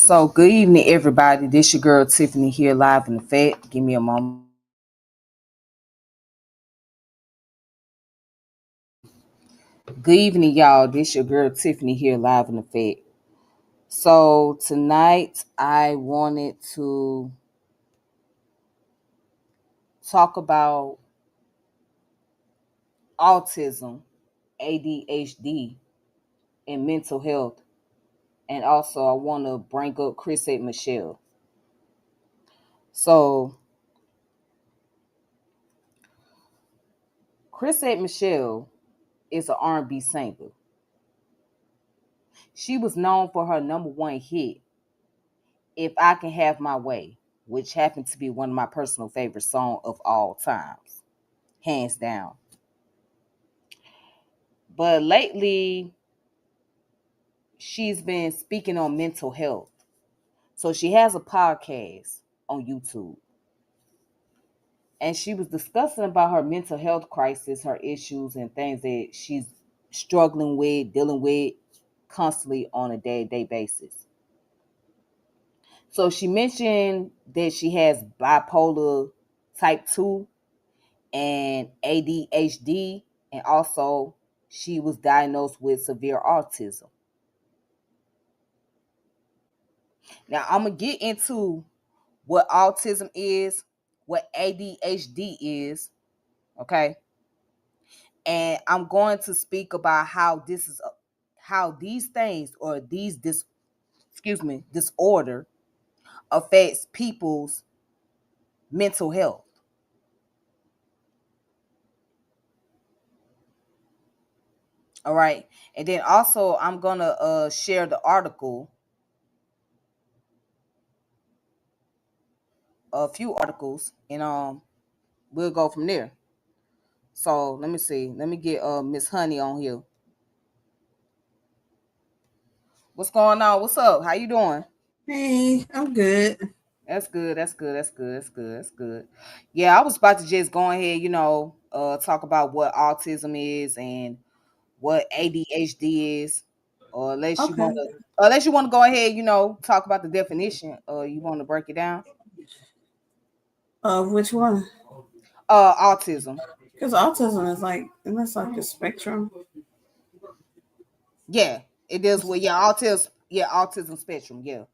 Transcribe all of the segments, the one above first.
So, good evening, everybody. This your girl Tiffany here, live in effect. Give me a moment. Good evening, y'all. This your girl Tiffany here, live in effect. So, tonight I wanted to talk about autism, ADHD, and mental health. And also, I want to bring up Chrisette Michele. So, Chrisette Michele is an R&B singer. She was known for her number one hit, If I Can Have My Way, which happened to be one of my personal favorite songs of all times, hands down. But lately, she's been speaking on mental health. So she has a podcast on YouTube. And she was discussing about her mental health crisis, her issues, and things that she's struggling with, dealing with constantly on a day-to-day basis. So she mentioned that she has bipolar type 2 and ADHD, and also she was diagnosed with severe autism. Now, I'm going to get into what autism is, what ADHD is, okay? And I'm going to speak about how these things or disorder affects people's mental health. All right. And then also I'm going to share the article, a few articles, and we'll go from there. So let me see. Let me get Miss Honey on here. What's going on? What's up? How you doing? Hey, I'm good. That's good. That's good. That's good. That's good. That's good. Yeah, I was about to just go ahead, talk about what autism is and what ADHD is, or Okay. unless you want to go ahead, talk about the definition, or you want to break it down. Which one? Autism. Because autism is like, and that's like a spectrum. Yeah, it deals with autism. Yeah, autism spectrum. Yeah.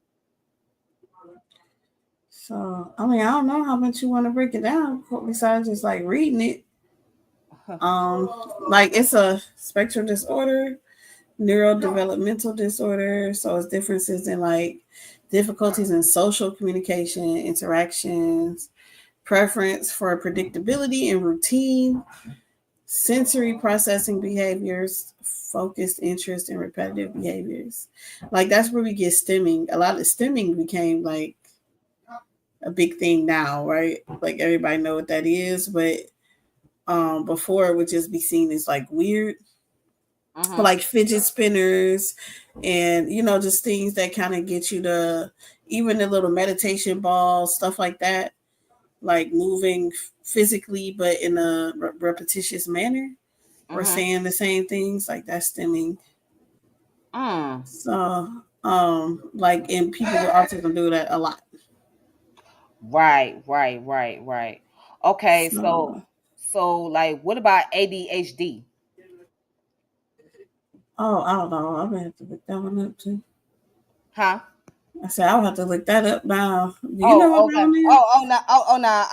So, I mean, I don't know how much you want to break it down besides just like reading it. Um, like it's a spectrum disorder, neurodevelopmental disorder. So it's differences in like difficulties in social communication, interactions, preference for predictability and routine, sensory processing behaviors, focused interest, and repetitive behaviors. Like that's where we get stimming. A lot of stimming became like a big thing now, right? Like everybody know what that is, but before it would just be seen as like weird, Mm-hmm. like fidget spinners, and just things that kind of get you to even the little meditation balls, stuff like that, like moving physically but in a repetitious manner or Mm-hmm. saying the same things, like that's stemming. Mm. So like, and people with autism do that a lot. Right. Right. Right. Right. Okay. So, So like, what about ADHD? oh, I don't know, I'm gonna have to look that one up too. Huh? I said I'll have to look that up now. Do you know what Oh, that okay. one is? No.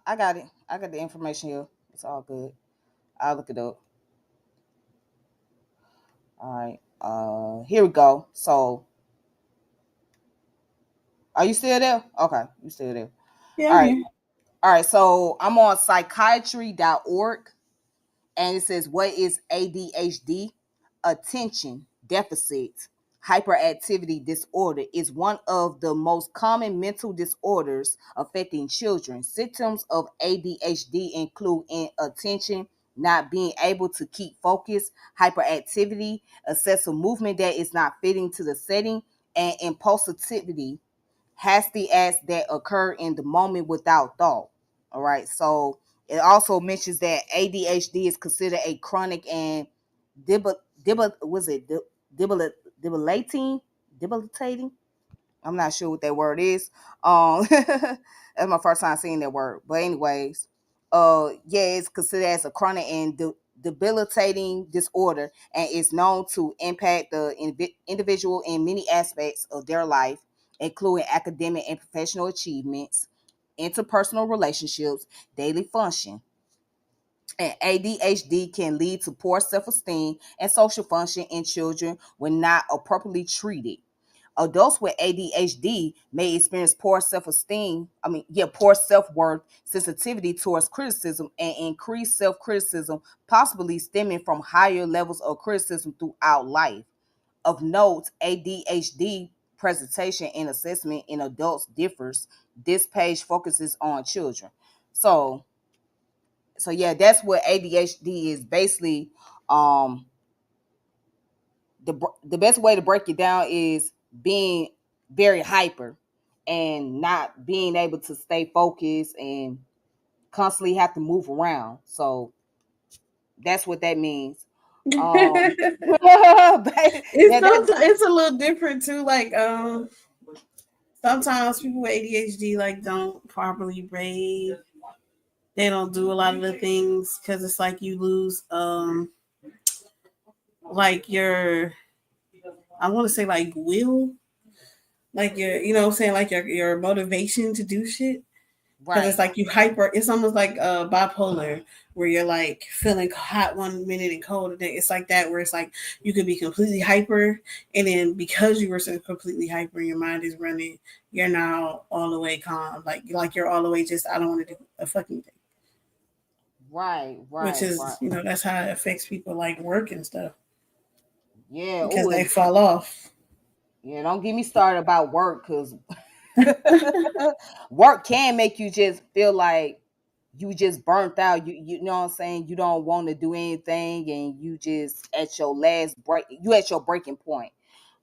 I got it. I got the information here. It's all good. I'll look it up. All right. Here we go. So, are you still there? Okay, you still there. Yeah, All I'm right. here. All right. So I'm on psychiatry.org, and it says, what is ADHD? Attention deficit hyperactivity disorder is one of the most common mental disorders affecting children. Symptoms of ADHD include inattention, not being able to keep focus, hyperactivity, excessive movement that is not fitting to the setting, and impulsivity, hasty acts that occur in the moment without thought. All right. So it also mentions that ADHD is considered a chronic and debil, debil was it debil, debilitating debilitating. I'm not sure what that word is. That's my first time seeing that word. But anyways, yeah, it's considered as a chronic and debilitating disorder, and is known to impact the individual in many aspects of their life, including academic and professional achievements, interpersonal relationships, daily function. And ADHD can lead to poor self-esteem and social function in children when not appropriately treated. Adults with ADHD may experience poor self-esteem, poor self-worth, sensitivity towards criticism, and increased self-criticism, possibly stemming from higher levels of criticism throughout life. Of note, ADHD presentation and assessment in adults differs. This page focuses on children. So, so yeah, that's what ADHD is basically. Um, the best way to break it down is being very hyper and not being able to stay focused and constantly have to move around. So that's what that means. It's Yeah, that sometimes it's a little different too. Like sometimes people with ADHD like don't properly breathe. They don't do a lot of the things because it's like you lose like your, I want to say like will, like your, you know what I'm saying, like your motivation to do shit, because it's right, like you hyper. It's almost like bipolar, where you're like feeling hot one minute and cold, and then it's like that where it's like you could be completely hyper, and then because you were so completely hyper, your mind is running. You're now all the way calm, like you're all the way just I don't want to do a fucking thing, right, which right, right. is that's how it affects people like work and stuff Yeah. because Oh, they fall off. yeah. Don't get me started about work, because work can make you just feel like you just burnt out. You know what I'm saying? You don't want to do anything, and you just at your last break. You at your breaking point.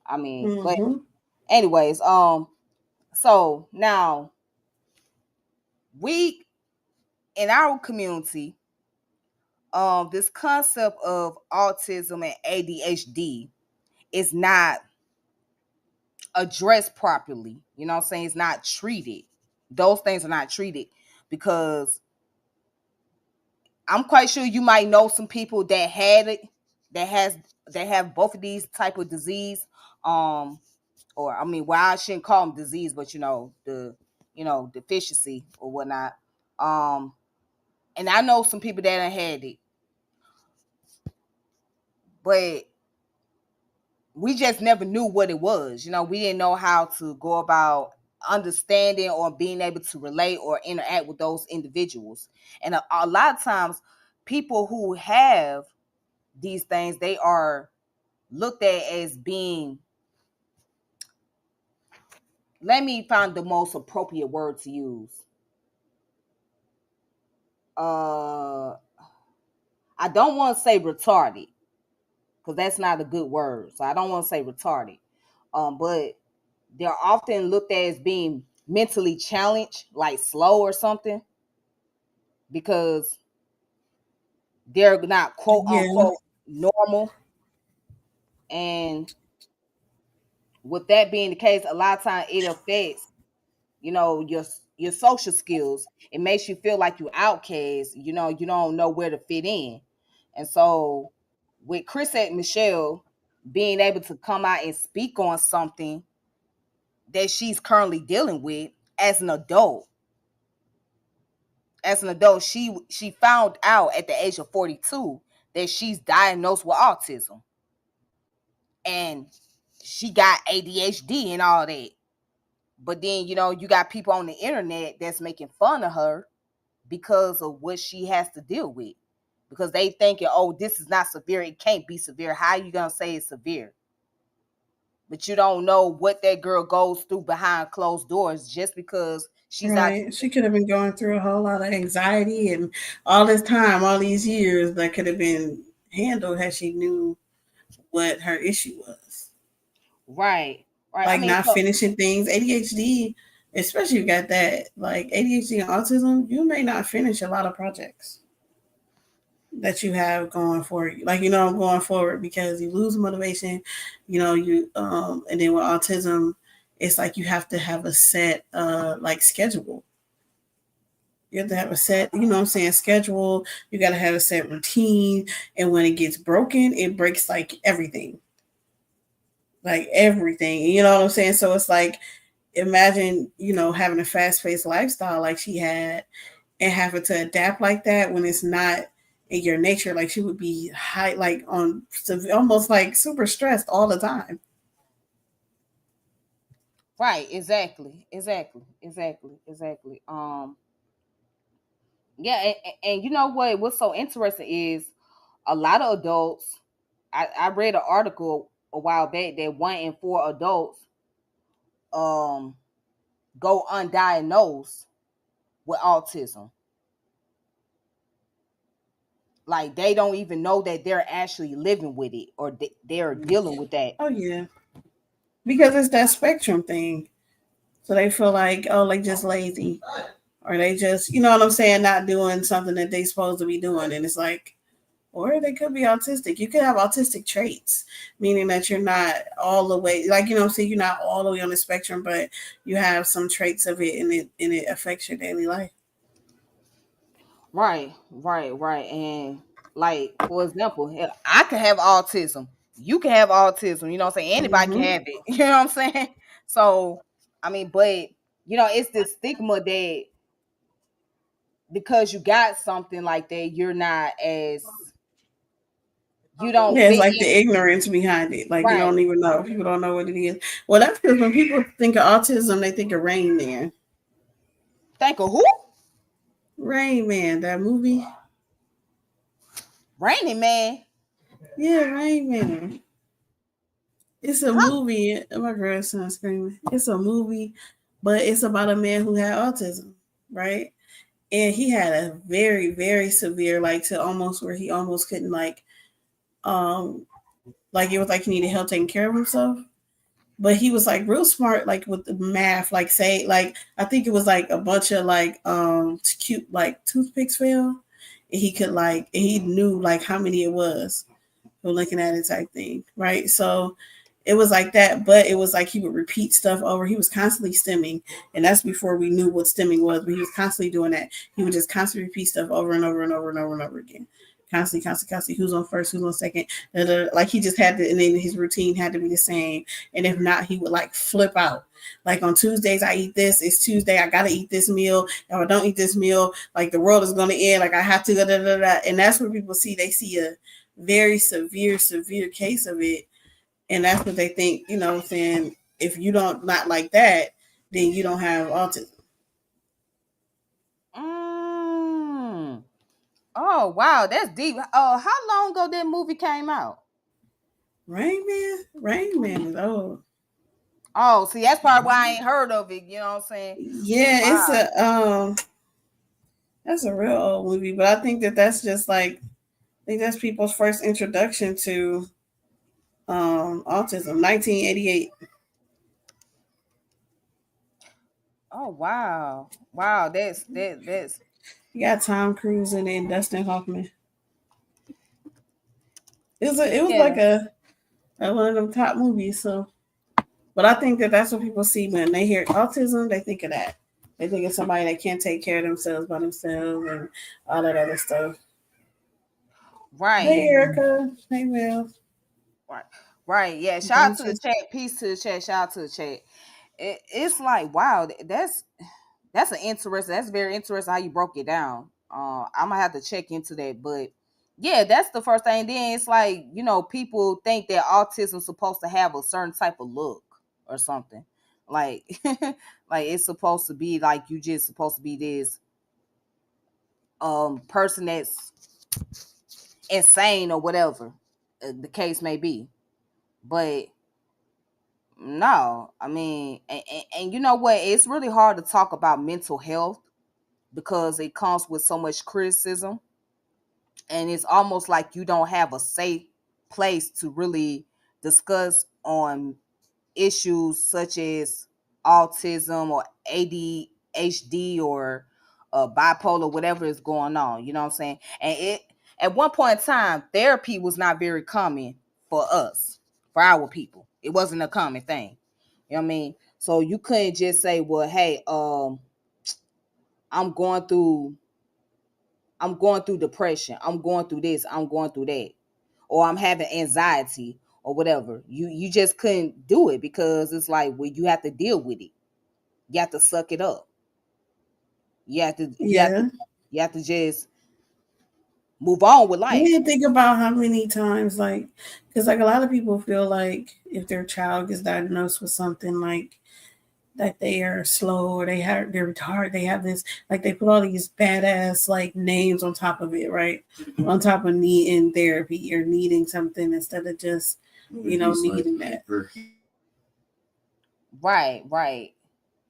But Mm-hmm. anyways, so now we in our community, this concept of autism and ADHD is not addressed properly. You know what I'm saying? It's not treated. Those things are not treated because I'm quite sure you might know some people that had it, that has that have both of these type of disease. Or well, I shouldn't call them disease, but deficiency or whatnot. Um, and I know some people that had it, but we just never knew what it was. We didn't know how to go about understanding or being able to relate or interact with those individuals. And a lot of times, people who have these things, they are looked at as being, let me find the most appropriate word to use. uh I don't want to say retarded, because that's not a good word, so I don't want to say retarded. But they're often looked at as being mentally challenged, like slow or something, because they're not quote Yeah. unquote normal. And with that being the case, a lot of times it affects, your social skills. It makes you feel like you outcast. You don't know where to fit in. And so with Chrisette and Michele being able to come out and speak on something that she's currently dealing with as an adult, she found out at the age of 42 that she's diagnosed with autism, and she got ADHD and all that. But then, you got people on the internet that's making fun of her because of what she has to deal with. Because they thinking, oh, this is not severe. It can't be severe. How are you going to say it's severe? But you don't know what that girl goes through behind closed doors just because she's out. Right. She could have been going through a whole lot of anxiety and all this time, all these years that could have been handled had she knew what her issue was. Right. Right. Like not So finishing things. ADHD, especially you got that, like ADHD and autism, you may not finish a lot of projects that you have going for you. Like, going forward because you lose motivation, you and then with autism, it's like you have to have a set like schedule. You have to have a set, you know what I'm saying, schedule. You got to have a set routine. And when it gets broken, it breaks like everything. Like everything. You know what I'm saying? So it's like, imagine, having a fast paced lifestyle like she had and having to adapt like that when it's not in your nature. Like she would be high, like on almost like super stressed all the time. Right, exactly. Yeah, and you know what? What's so interesting is a lot of adults. I read an article a while back that 1 in 4 adults um go undiagnosed with autism. Like they don't even know that they're actually living with it or they're dealing with that. Oh yeah, because it's that spectrum thing. So they feel like, oh, they just lazy, or they just, you know what I'm saying, not doing something that they supposed to be doing, and it's like, or they could be autistic. You could have autistic traits, meaning that you're not all the way, like, you know what I'm saying, you're not all the way on the spectrum, but you have some traits of it, and it affects your daily life. Right. And like for example, hell, I can have autism. You can have autism. You know what I'm saying? Anybody can Mm-hmm. have it. You know what I'm saying? So I mean, but it's this stigma that because you got something like that, you're not as you don't Yeah, it's fit like the in. ignorance behind it. Like you Right. don't even know. People don't know what it is. Well, that's because when people think of autism, they think of Rain Man. Think of who? Rain Man, that movie. Raining Man. Yeah, Rain Man. It's a Huh? movie. My grandson's screaming. It's a movie, but it's about a man who had autism, right? And he had a very, very severe, like to almost where he almost couldn't um, like it was like he needed help taking care of himself. But he was like real smart, like with the math, like say, like I think it was like a bunch of like cute like toothpicks fell, and he could like and he knew like how many it was for looking at it type thing, right? So it was like that, but it was like he would repeat stuff over. He was constantly stimming, and that's before we knew what stimming was. But he was constantly doing that. He would just constantly repeat stuff over and over and over and over and over again. Constantly. Who's on first? Who's on second? Like he just had to, and then his routine had to be the same. And if not, he would like flip out. Like on Tuesdays, I eat this. It's Tuesday. I gotta eat this meal. If I don't eat this meal, like the world is gonna end. Like I have to. Da, da, da, da. And that's what people see. They see a very severe case of it, and that's what they think, saying, if you don't not like that, then you don't have autism. Mm. Oh wow, that's deep. Oh, how long ago that movie came out? Rain Man is old. Oh, see, that's probably why I ain't heard of it. You know what I'm saying? Yeah, it's Wow. a that's a real old movie, but I think that's just like, I think that's people's first introduction to autism. 1988. Oh wow. Wow, that's You got Tom Cruise in it and Dustin Hoffman. It was like yeah. a one of them top movies. So, but I think that's what people see when they hear autism. They think of that. They think of somebody that can't take care of themselves by themselves and all that other stuff. Hey, Right. Erica. Hey, Mel. Right. Right. Yeah. Shout out to the Bunches. chat. Peace to the chat. Shout out to the chat. It's like wow, that's an interesting. That's very interesting how you broke it down. I'm gonna have to check into that, but yeah, that's the first thing. Then it's like people think that autism's supposed to have a certain type of look or something, like like it's supposed to be like you just supposed to be this person that's insane or whatever the case may be, but no, I mean, and you know what? It's really hard to talk about mental health because it comes with so much criticism, and it's almost like you don't have a safe place to really discuss on issues such as autism or ADHD or bipolar, whatever is going on. You know what I'm saying? And it at one point in time, therapy was not very common for us, for our people. It wasn't a common thing. You know what I mean? So you couldn't just say, well, hey, I'm going through I'm going through depression. I'm going through this. I'm going through that. Or I'm having anxiety or whatever. You just couldn't do it because it's like, well, you have to deal with it. You have to suck it up. You have to you have to Yeah. you have to just move on with You life. didn't think about how many times, like, because like a lot of people feel like if their child gets diagnosed with something like that, they are slow or they're retarded. They have this, like, they put all these badass like names on top of it, right? On top of needing therapy or needing something instead of just needing that. Right, right,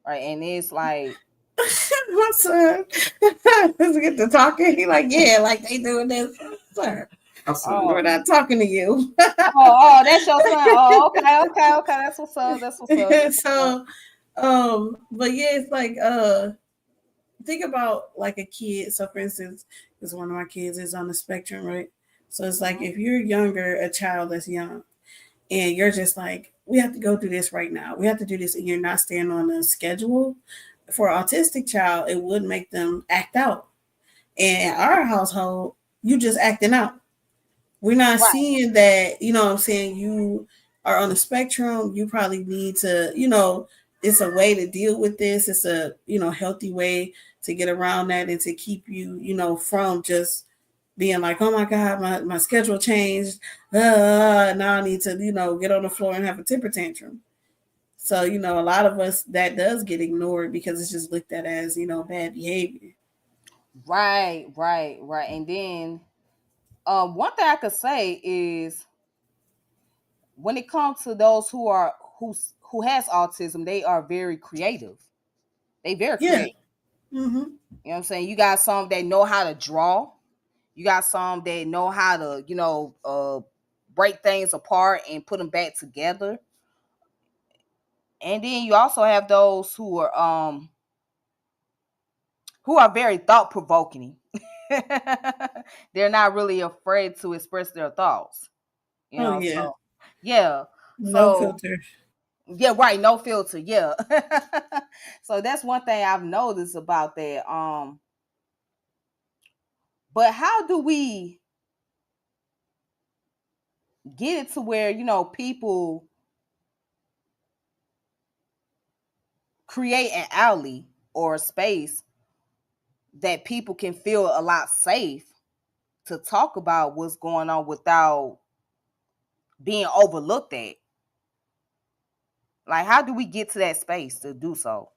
right. And it's like, My son, let's get to talking. He like, yeah, like they doing this, sir. We're oh, not talking to you. that's your son. Oh, okay, okay, okay. That's what's up. That's what's up. That's what's up. So, but yeah, it's like, think about like a kid. So, for instance, because one of my kids is on the spectrum, right? So it's like Mhm. if you're younger, a child that's young, and you're just like, we have to go through this right now. We have to do this, and you're not staying on a schedule. For an autistic child, it would make them act out. And in our household, you just acting out. We're not Right, seeing that, what I'm saying, you are on the spectrum. You probably need to, it's a way to deal with this. It's a, healthy way to get around that and to keep you, from just being like, oh my God, my schedule changed. Now I need to, get on the floor and have a temper tantrum. So, a lot of us that does get ignored because it's just looked at as, bad behavior. right, right, right. And then, one thing I could say is when it comes to those who has autism, they are very creative. They very Yeah. creative. Mm-hmm. You know what I'm saying? You got some that know how to draw. You got some that know how to, break things apart and put them back together. And then you also have those who are very thought provoking. They're not really afraid to express their thoughts. Oh, yeah. So yeah. No So filter. yeah, right, no filter. Yeah. So that's one thing I've noticed about that. But how do we get it to where, people create an alley or a space that people can feel a lot safe to talk about what's going on without being overlooked at? Like, how do we get to that space to do so?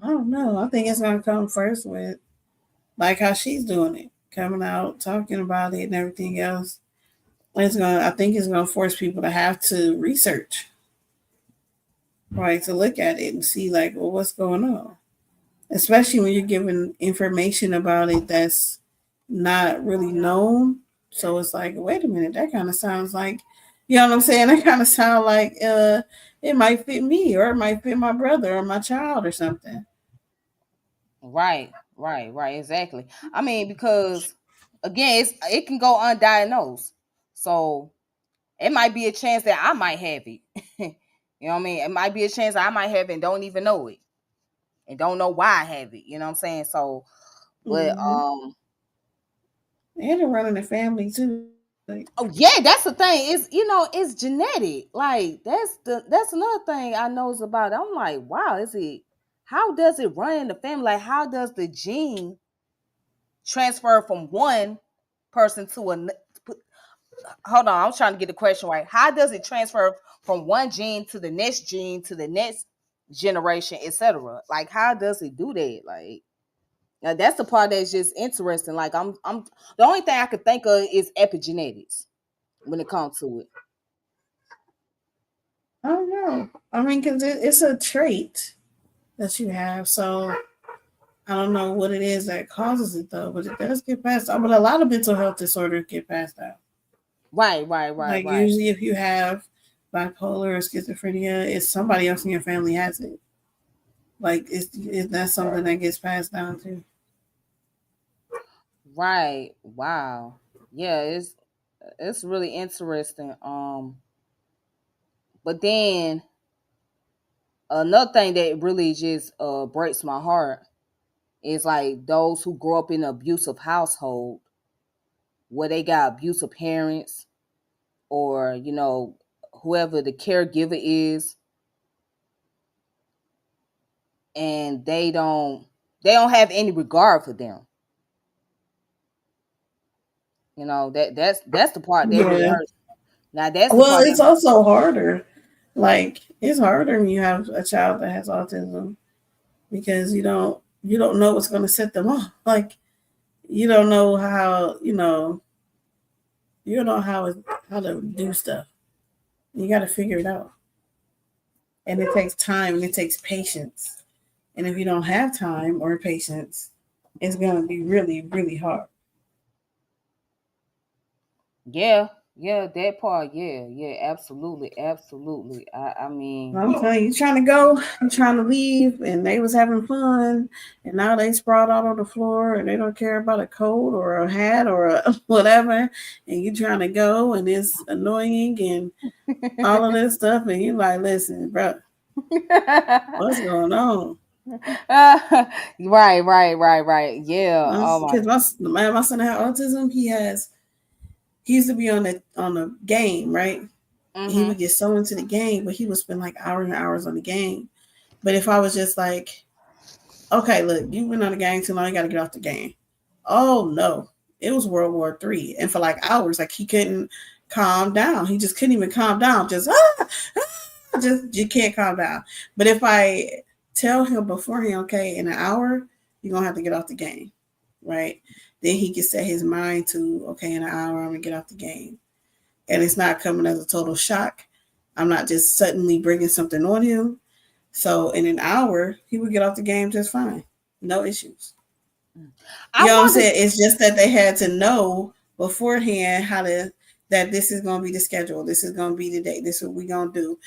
I don't know. I think it's gonna come first with like how she's doing it, coming out, talking about it, and everything else. It's gonna. I think it's gonna force people to have to research, right, to look at it and see like, well, what's going on. Especially when you're given information about it that's not really known. So it's like, wait a minute, that kind of sounds like, you know what I'm saying? That kind of sound like it might fit me or it might fit my brother or my child or something. Right, right, right, exactly. I mean, because again, it can go undiagnosed. So it might be a chance that I might have it. You know what I mean? It might be a chance that I might have it and don't even know it and don't know why I have it. You know what I'm saying? So, but Mm-hmm. And to run in the family too. Like, oh yeah, that's the thing. It's genetic. Like that's another thing I knows about it. I'm like, wow, is it how does it run in the family? Like how does the gene transfer from one person to another? Hold on, I'm trying to get the question right. How does it transfer from one gene to the next generation, etc.? Like how does it do that? Like now that's the part that's just interesting. Like I'm the only thing I could think of is epigenetics when it comes to it. I don't know. I mean, because it's a trait that you have. So I don't know what it is that causes it though, but it does get passed out. But a lot of mental health disorders get passed out. Right, right, right, Like right. usually, if you have bipolar or schizophrenia, it's somebody else in your family has it. Like it's that's something that gets passed down to. Right. Wow. Yeah, it's really interesting. But then Another thing that really just breaks my heart is like those who grow up in an abusive household where they got abusive parents, or whoever the caregiver is, and they don't have any regard for them. That's the part that really Yeah. hurts. Now that's the Well, part it's that also harder. Like it's harder when you have a child that has autism because you don't know what's going to set them off. Like you don't know how you don't know how to do stuff. You got to figure it out, and it takes time and it takes patience. And if you don't have time or patience, it's going to be really really hard. yeah, yeah, that part, yeah, yeah, absolutely, absolutely. I mean, I'm telling you, you trying to go, you trying to leave, and they was having fun, and now they sprawl out on the floor, and they don't care about a coat or a hat or a whatever, and you trying to go, and it's annoying and all of this stuff, and you like, listen, bro, what's going on? right, right, right, right. Yeah. Oh my. Because my son had autism. He used to be on the game, right? He Mhm. would get so into the game, but he would spend like hours and hours on the game. But if I was just like, okay, look, you've been on the game too long. You got to get off the game. Oh no, it was World War III, and for like hours, like he couldn't calm down. He just couldn't even calm down. Just just you can't calm down. But if I tell him beforehand, okay, in an hour you're gonna have to get off the game, right? Then he can set his mind to, okay, in an hour I'm gonna get off the game, and it's not coming as a total shock. I'm not just suddenly bringing something on him. So in an hour, he would get off the game just fine, no issues. I You know what I'm wonder. saying? It's just that they had to know beforehand how to that this is going to be the schedule. This is going to be the day. This is what we're going to do.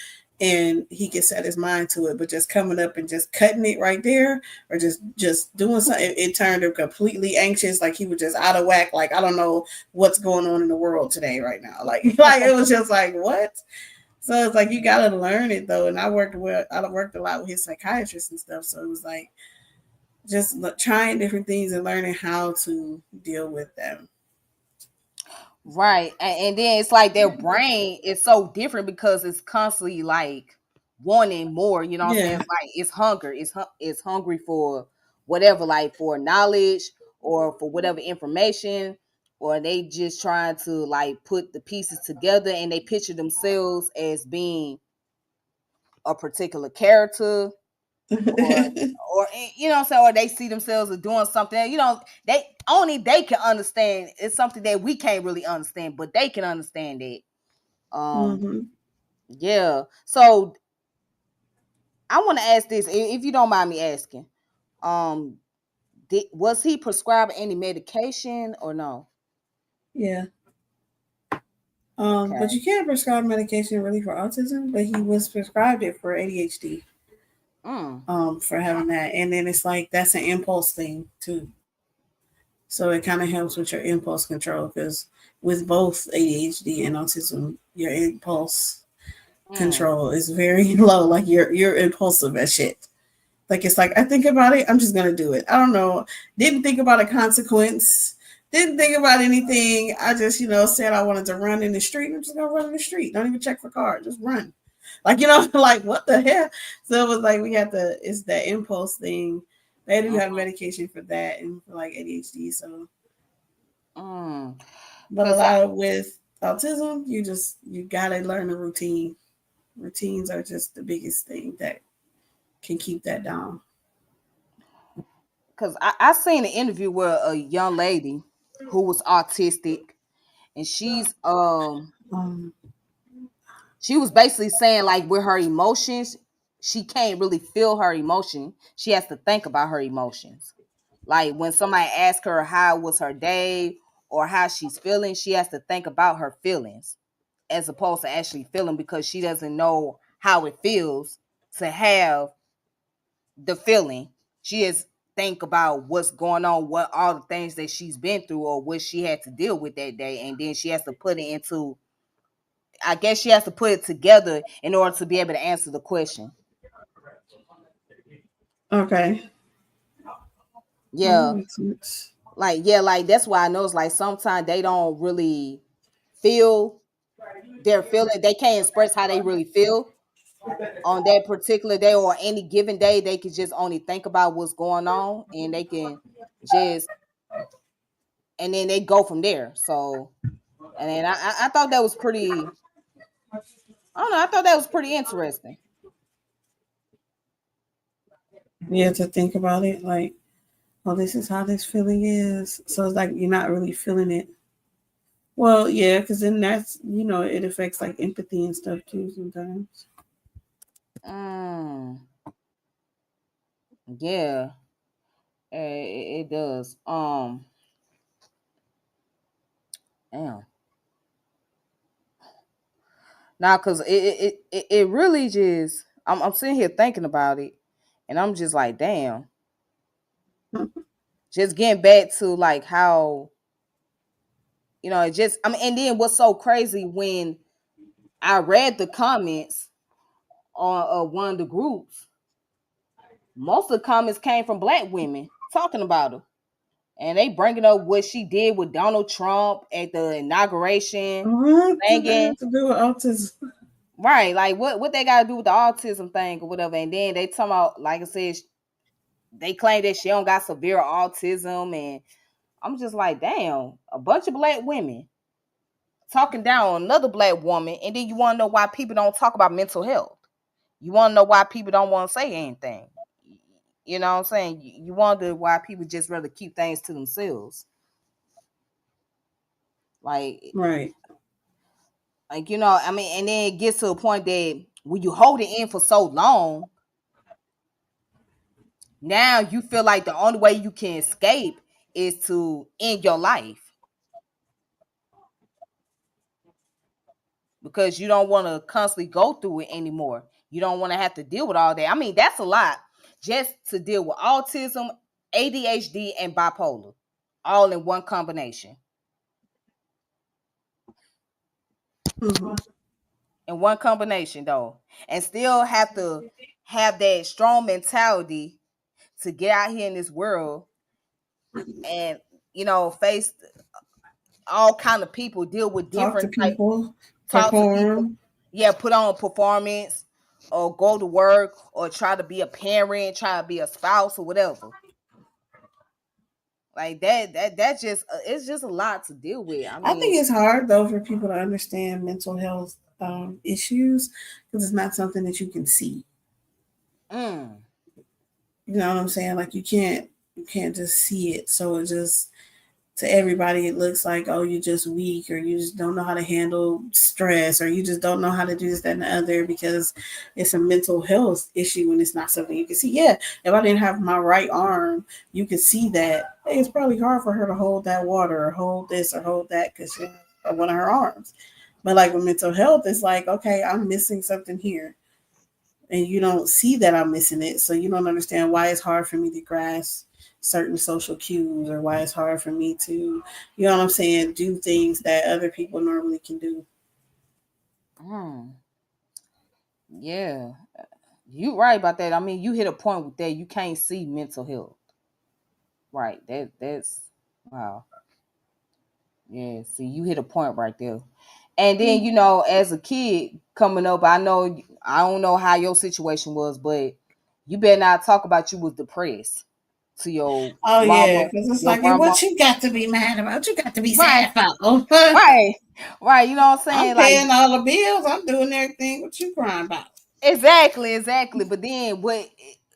And he could set his mind to it. But just coming up and just cutting it right there, or just doing something, it turned him completely anxious. Like he was just out of whack. Like I don't know what's going on in the world today right now. Like like it was just like what. So it's like you got to learn it though. And I worked a lot with his psychiatrist and stuff. So it was like just trying different things and learning how to deal with them. Right. And then it's like their brain is so different because it's constantly like wanting more, you know what I'm saying? Yeah. It's like it's hunger. It's hungry for whatever, like for knowledge or for whatever information, or they just trying to like put the pieces together and they picture themselves as being a particular character, or you know what I'm saying, or they see themselves as doing something, they only they can understand. It's something that we can't really understand, but they can understand it. hmm Yeah, so I want to ask this, if you don't mind me asking. um was he prescribed any medication or no? Yeah. But Okay. you can't prescribe medication really for autism, but he was prescribed it for ADHD. mm. For having that, and then it's like that's an impulse thing too. So it kind of helps with your impulse control because with both ADHD and autism, your impulse Mm. control is very low. Like you're impulsive as shit. Like it's like I think about it, I'm just gonna do it. I don't know. Didn't think about a consequence. Didn't think about anything. I just, said I wanted to run in the street. I'm just gonna run in the street. Don't even check for cars. Just run. Like, like what the hell? So it was like we had to. It's that impulse thing. They do have Mm. medication for that and for like ADHD. So, Mm. but a Because lot of with autism, you gotta learn a routine. Routines are just the biggest thing that can keep that down. I seen an interview where a young lady who was autistic, and Um, she was basically saying like with her emotions, she can't really feel her emotion. She has to think about her emotions. Like when somebody asks her how was her day or how she's feeling, she has to think about her feelings as opposed to actually feeling, because she doesn't know how it feels to have the feeling. She is think about what's going on, what all the things that she's been through or what she had to deal with that day, and then she has to put it into, I guess she has to put it together in order to be able to answer the question. Okay. Well, that Yeah, makes sense. like that's why I know it's like sometimes they don't really feel their feeling. They can't express how they really feel on that particular day or any given day. They can just only think about what's going on, and they can just and then they go from there. So and then I thought that was pretty. I don't know. I thought that was pretty interesting. Yeah, to think about it, like, oh, this is how this feeling is. So it's like you're not really feeling it. Well, yeah, because then that's, it affects like empathy and stuff too sometimes. Mm, yeah, it does. Damn. Now, cause it really just I'm sitting here thinking about it, and I'm just like, damn. Just getting back to like how it just I mean, and then what's so crazy when I read the comments on one of the groups, most of the comments came from black women talking about her, and they bringing up what she did with Donald Trump at the inauguration, What does that singing. have to do with autism? Right, like what they got to do with the autism thing or whatever, and then they talking about, like I said, they claim that she don't got severe autism, and I'm just like, damn, a bunch of black women talking down on another black woman, and then you want to know why people don't talk about mental health. You want to know why people don't want to say anything. You know what I'm saying? You wonder why people just rather keep things to themselves. Like, Right. I mean, and then it gets to a point that when you hold it in for so long, now you feel like the only way you can escape is to end your life because you don't want to constantly go through it anymore. You don't want to have to deal with all that. I mean, that's a lot just to deal with autism, ADHD, and bipolar all in one combination. Hmm. In one combination, though, and still have to have that strong mentality to get out here in this world and face all kind of people, deal with Talk to different type, people, talk to people, perform. yeah, put on a performance or go to work or try to be a parent, try to be a spouse or whatever. Like that just it's just a lot to deal with. I I think mean, it's hard though for people to understand mental health issues because it's not something that you can see. mm, You know what I'm saying? Like you can't just see it. So it just to everybody it looks like, oh, you're just weak or you just don't know how to handle stress or you just don't know how to do this, that, and the other because it's a mental health issue and it's not something you can see. Yeah, if I didn't have my right arm, you could see that. Hey, it's probably hard for her to hold that water or hold this or hold that because she has one of her arms. But like with mental health, it's like, okay, I'm missing something here and you don't see that I'm missing it. So you don't understand why it's hard for me to grasp certain social cues or why it's hard for me to, you know what I'm saying, do things that other people normally can do. mm, yeah, you right about that. I mean, you hit a point with that. You can't see mental health, right? That's wow. Yeah, see, you hit a point right there. And then, as a kid coming up, I don't know how your situation was, but you better not talk about you was depressed to your Oh yeah, mama, because it's your like, hey, grandma. what you got to be mad about? You got to be Right, sad for. right, right. You know what I'm I'm saying? Like, paying all the bills. I'm doing everything. What you crying about? exactly. But then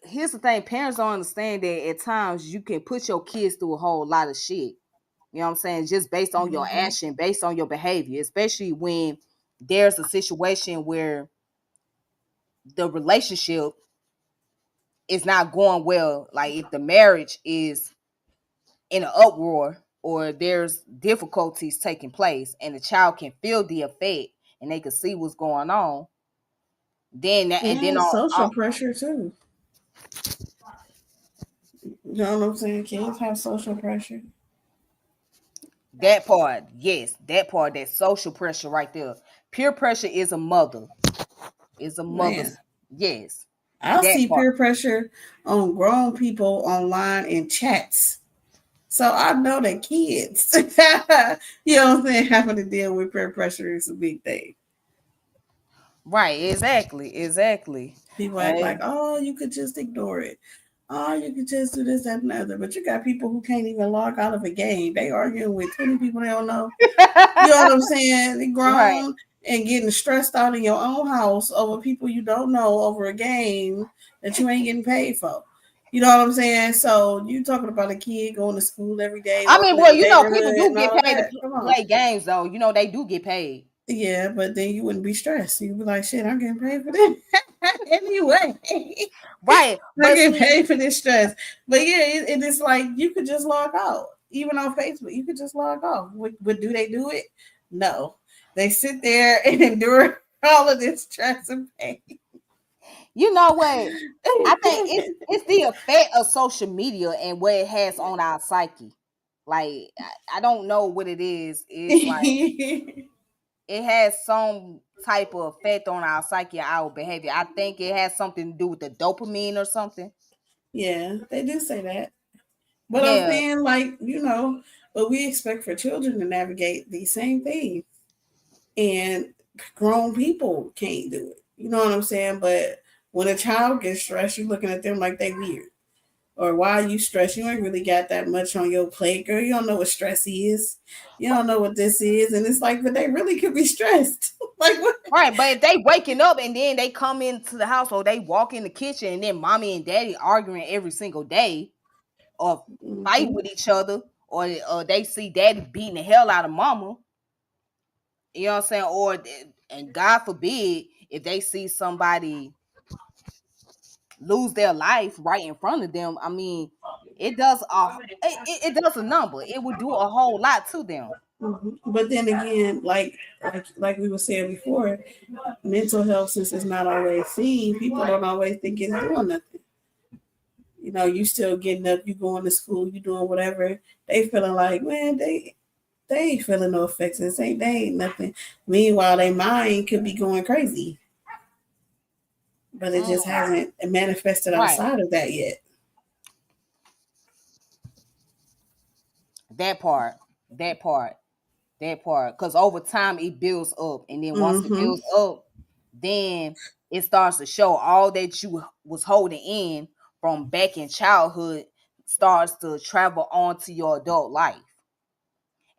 here's the thing, parents don't understand that at times you can put your kids through a whole lot of shit. You know what I'm saying? Just based on your Mm-hmm. action, based on your behavior, especially when there's a situation where the relationship is not going well. Like if the marriage is in an uproar or there's difficulties taking place and the child can feel the effect and they can see what's going on, then that and then And social pressure too. You know what I'm saying? Kids have social pressure. that part, yes, that part, that social pressure right there. Peer pressure is a mother. Is a Man, mother's, yes. I'll That see part. peer pressure on grown people online in chats. So I know that kids, you know what I'm saying, having to deal with peer pressure is a big thing. Right, exactly, exactly. People act like, Hey. oh, you could just ignore it. Oh, you could just do this, that, and the other. But you got people who can't even log out of a game. They arguing with 20 people they don't know. You know what I'm saying? They Right. grown and getting stressed out in your own house over people you don't know over a game that you ain't getting paid for. You know what I'm saying? So you talking about a kid going to school every day, I mean, walking in well, the people neighborhood do and get all paid to that. Come on. play games, though. They do get paid. Yeah, but then you wouldn't be stressed. You'd be like, shit, I'm getting paid for this. Anyway. Right. I But get see, paid for this stress. But yeah, it is like you could just log out. Even on Facebook, you could just log off. But do they do it? No. They sit there and endure all of this stress and pain. you know what? I think it's the effect of social media and what it has on our psyche. Like I don't know what it is. It's like it has some type of effect on our psyche, our behavior. I think it has something to do with the dopamine or something. Yeah, they do say that. But I'm Yeah. saying, like, but we expect for children to navigate these same things. And grown people can't do it. You know what I'm saying? But when a child gets stressed, you're looking at them like they weird. Or why are you stressed? You ain't really got that much on your plate, girl. You don't know what stress is. You don't know what this is. And it's like, but they really could be stressed. Like what? Right, but if they waking up and then they come into the house or they walk in the kitchen and then mommy and daddy arguing every single day or fight Mm-hmm. with each other or they see daddy beating the hell out of mama, you know what I'm saying? And God forbid if they see somebody lose their life right in front of them, I mean, it does it does a number. It would do a whole lot to them. Mm-hmm. But then again, like we were saying before, mental health since it's not always seen, people don't always think it's doing nothing. You still getting up, you going to school, you doing whatever. They feeling like, man, they ain't feeling no effects. They ain't nothing. Meanwhile, their mind could be going crazy, but it just Mm, hasn't manifested right. outside of that yet. That part. That part. That part. Because over time it builds up. And then once it Mm-hmm. builds up, then it starts to show all that you was holding in from back in childhood starts to travel on to your adult life.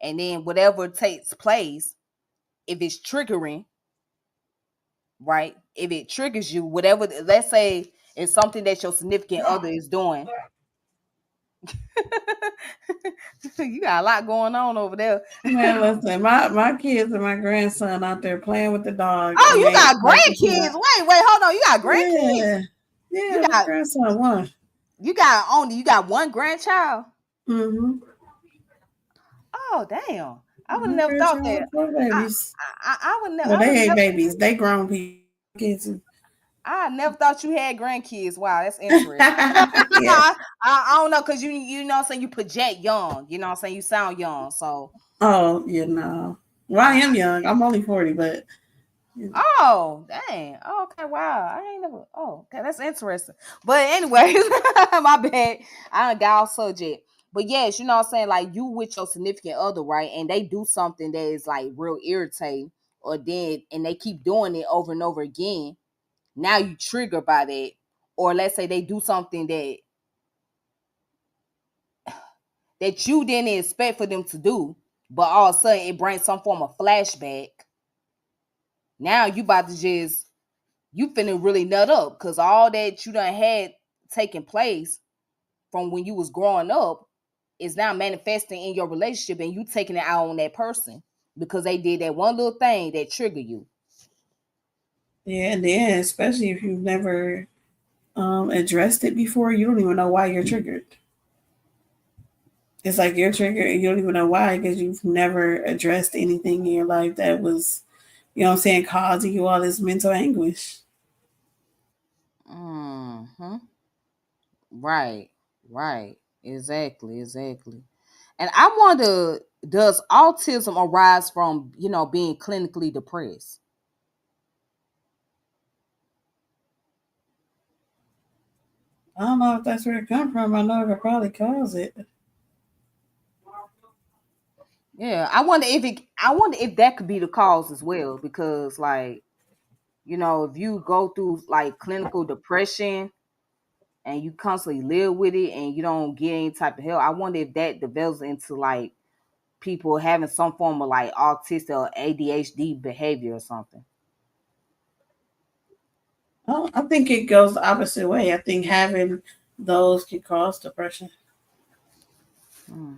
And then whatever takes place, if it's triggering, right? If it triggers you, whatever, let's say it's something that your significant other is doing. You got a lot going on over there. Man, listen, my kids and my grandson out there playing with the dog, Oh, and you they got like it's grandkids. not. Wait, hold on. You got grandkids. Yeah, You yeah, my got grandson won. you got one grandchild. Mm-hmm. Oh, damn. I would have My never thought grandson that. with four I babies. Well, I would they ain't never babies. They grown people. Kids. I never thought you had grandkids. Wow, that's interesting. Yeah. I don't know because you know what I'm saying, you project young, you know what I'm saying, you sound young. So Oh, yeah, no. Well, I I am young. I'm only 40, but oh dang. Oh, okay, wow. I ain't never okay, that's interesting. But anyway, my bad. I done got off subject. But yes, you know what I'm saying? Like you with your significant other, right? And they do something that is like real irritating, or then and they keep doing it over and over again. Now you trigger by that. Or let's say they do something that you didn't expect for them to do, but all of a sudden it brings some form of flashback. Now you about to just you finna really nut up because all that you done had taking place from when you was growing up is now manifesting in your relationship and you taking it out on that person because they did that one little thing that triggered you. yeah, and then especially if you've never addressed it before, you don't even know why you're triggered. It's like you're triggered and you don't even know why because you've never addressed anything in your life that was, causing you all this mental anguish. Mm-hmm. Right, right. Exactly, exactly. And I wonder, does autism arise from, being clinically depressed? I don't know if that's where it come from. I know it could probably cause it. Yeah, I wonder if that could be the cause as well, because like, if you go through like clinical depression and you constantly live with it and you don't get any type of help, I wonder if that develops into like people having some form of like autistic or ADHD behavior or something. I think it goes the opposite way. I think having those can cause depression. Hmm.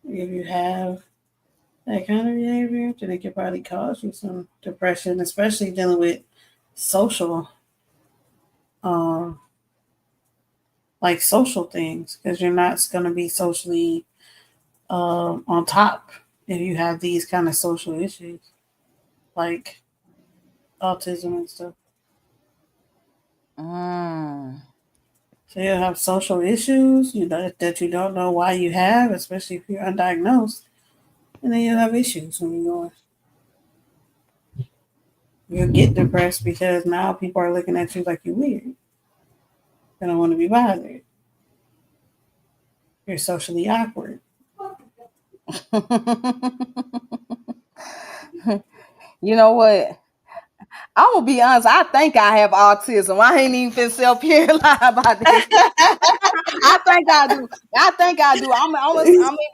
If you have that kind of behavior, then it could probably cause you some depression, especially dealing with social, um, like social things, because you're not going to be socially on top if you have these kind of social issues like autism and stuff. Mm. So you'll have social issues, that you don't know why you have, especially if you're undiagnosed, and then you'll have issues when you'll get depressed because now people are looking at you like you're weird. They don't want to be bothered. You're socially awkward. You know what? I'm gonna be honest. I think I have autism. I ain't even been self here lie about this. I think I do. I think I do. I mean,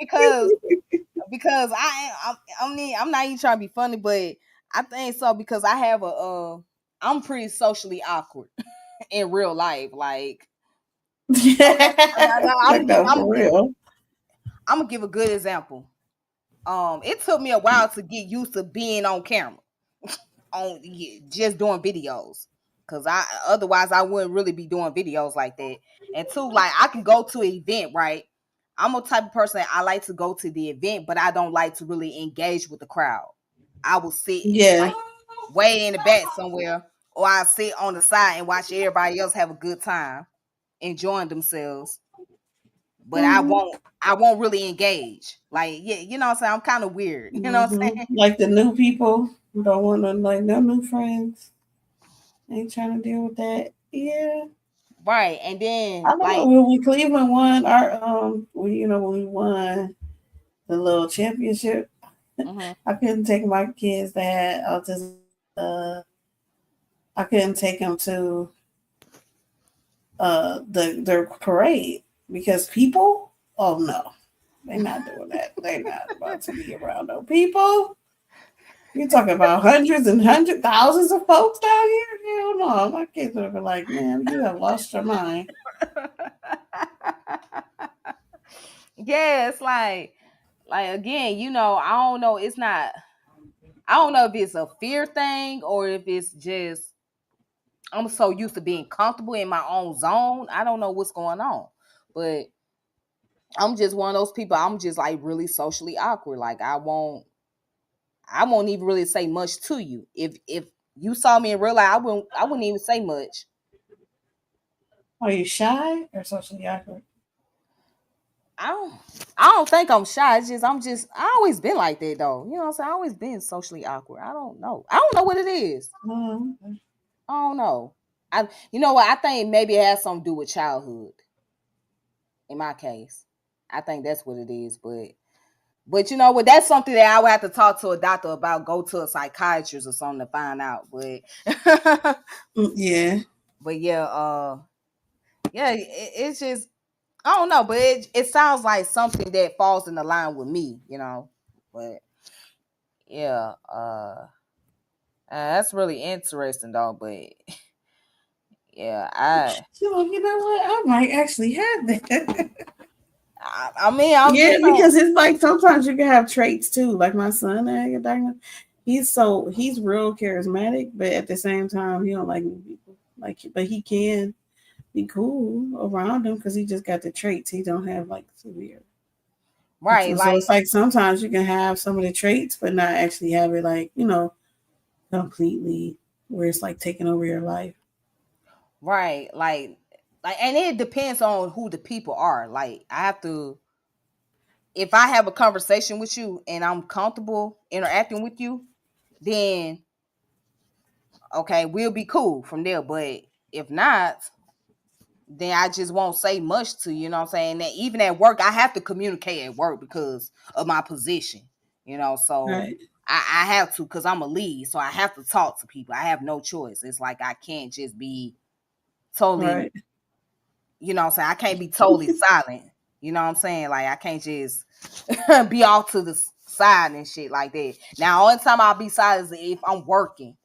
because I mean, I'm not even trying to be funny, but I think so because I have I'm pretty socially awkward in real life. Like, Like that for real. I'm gonna give a good example. It took me a while to get used to being on camera, on just doing videos, because I otherwise I wouldn't really be doing videos like that. And two, like I can go to an event, right? I'm a type of person, I like to go to the event, but I don't like to really engage with the crowd. I will sit Yeah. like way in the back somewhere, or I sit on the side and watch everybody else have a good time, enjoying themselves. But Hmm. I won't really engage. Like, yeah, you know what I'm saying? I'm kind of weird. You know what I'm saying? Like the new people who don't want to, like, no new friends. Ain't trying to deal with that. Yeah. Right. And then I know like, when we Cleveland won our when we won the little championship, mhm. I couldn't take my kids that had autism. I couldn't take them to their parade because people. Oh no, they're not doing that. They're not about to be around no people. You're talking about hundreds and hundreds, thousands of folks down here. Hell no, my kids would have been like, "Man, you have lost your mind." Yeah, it's like again, I don't know. It's not. I don't know if it's a fear thing or if it's just I'm so used to being comfortable in my own zone. I don't know what's going on, but I'm just one of those people. I'm just like really socially awkward. Like I won't even really say much to you. If you saw me in real life, I wouldn't even say much. Are you shy or socially awkward? I don't I don't think I'm shy. It's just I always been like that though. You know what I'm saying? I always been socially awkward. I don't know. I don't know what it is. Okay. I don't know. You know what? I think maybe it has something to do with childhood in my case. I think that's what it is. But you know what? That's something that I would have to talk to a doctor about, go to a psychiatrist or something to find out. But Yeah. but yeah, yeah, it's just I don't know, but it sounds like something that falls in the line with me. But yeah, that's really interesting though. But yeah, So you know what? I might actually have that. I mean, I'm Yeah, because it's like sometimes you can have traits too. Like my son that I get diagnosed, he's real charismatic, but at the same time he don't like new people. Like, but he can be cool around him because he just got the traits. He don't have like severe right, autism. So like it's like sometimes you can have some of the traits, but not actually have it like completely where it's like taking over your life. right, and it depends on who the people are. Like I have to, if I have a conversation with you and I'm comfortable interacting with you, then okay, we'll be cool from there. But if not, then I just won't say much to you. You know what I'm saying? That even at work, I have to communicate at work because of my position. You know, so Right. I have to because I'm a lead, so I have to talk to people. I have no choice. It's like I can't just be totally, Right. you know what I'm saying? I can't be totally silent. You know what I'm saying? Like I can't just be off to the side and shit like that. Now, only time I'll be silent is if I'm working,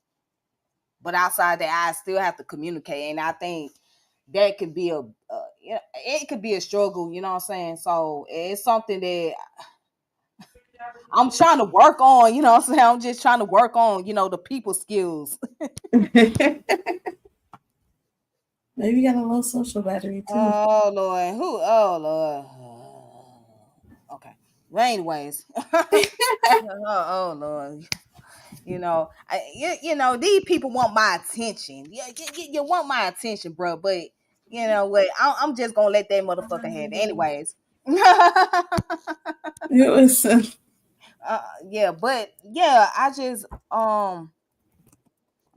but outside that, I still have to communicate, and I think that could be yeah, it could be a struggle. You know what I'm saying? So it's something that I'm trying to work on. You know what I'm saying? I'm just trying to work on the people skills. Maybe you got a low social battery too. Oh Lord, who? Oh Lord. Okay. Well, anyways. Oh Lord. These people want my attention. Yeah, you want my attention, bro. But you know what? I'm just gonna let that motherfucker have it. Anyways. It was Yeah, but yeah, I just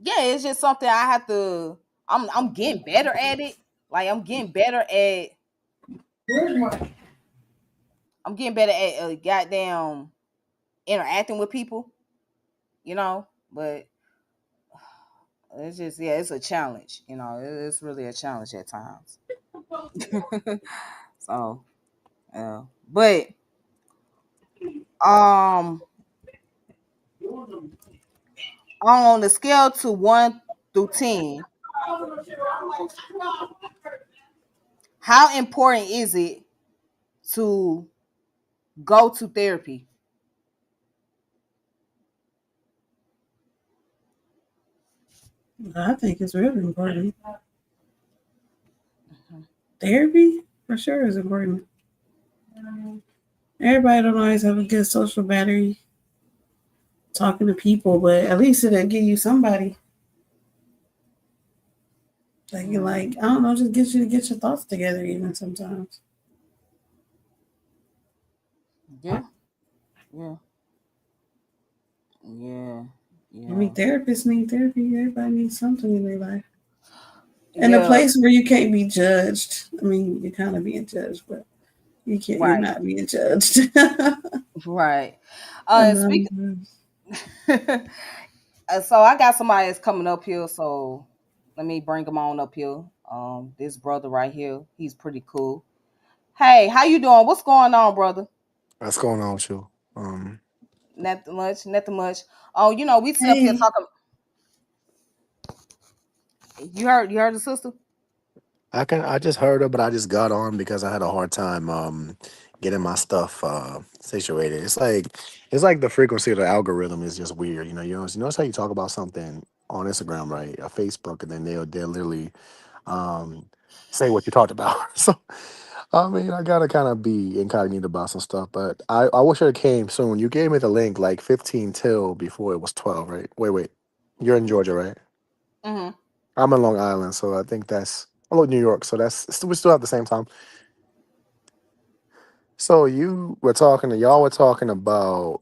yeah, it's just something I have to. I'm getting better at it. Like I'm getting better at goddamn interacting with people. But it's just it's a challenge. It's really a challenge at times. So yeah, but um, on the scale to 1 through 10, how important is it to go to therapy? I think it's really important. Therapy for sure is important. Everybody don't always have a good social battery talking to people, but at least it'll give you somebody that can like, I don't know, just get you to get your thoughts together even sometimes. Yeah, yeah, yeah, I mean yeah, therapists need therapy. Everybody needs something in their life. And a yeah. place where you can't be judged. I mean, you're kind of being judged, but you're Right, not being judged. right. And, Speaking. So I got somebody that's coming up here. So let me bring him on up here. This brother right here, he's pretty cool. Hey, how you doing? What's going on, brother? What's going on with you? Nothing much, nothing much. Oh, we sit up here hey, talking. You heard the sister? I just heard her, but I just got on because I had a hard time getting my stuff situated. It's like the frequency of the algorithm is just weird. You notice how you talk about something on Instagram, right, or Facebook, and then they'll literally um, say what you talked about. So I mean, I gotta kind of be incognito about some stuff, but I wish it came soon. You gave me the link like 15 till before it was 12, right? Wait, you're in Georgia, right? Mm-hmm. I'm in Long Island, so I think that's I'm in New York, so we still have the same time. So y'all were talking about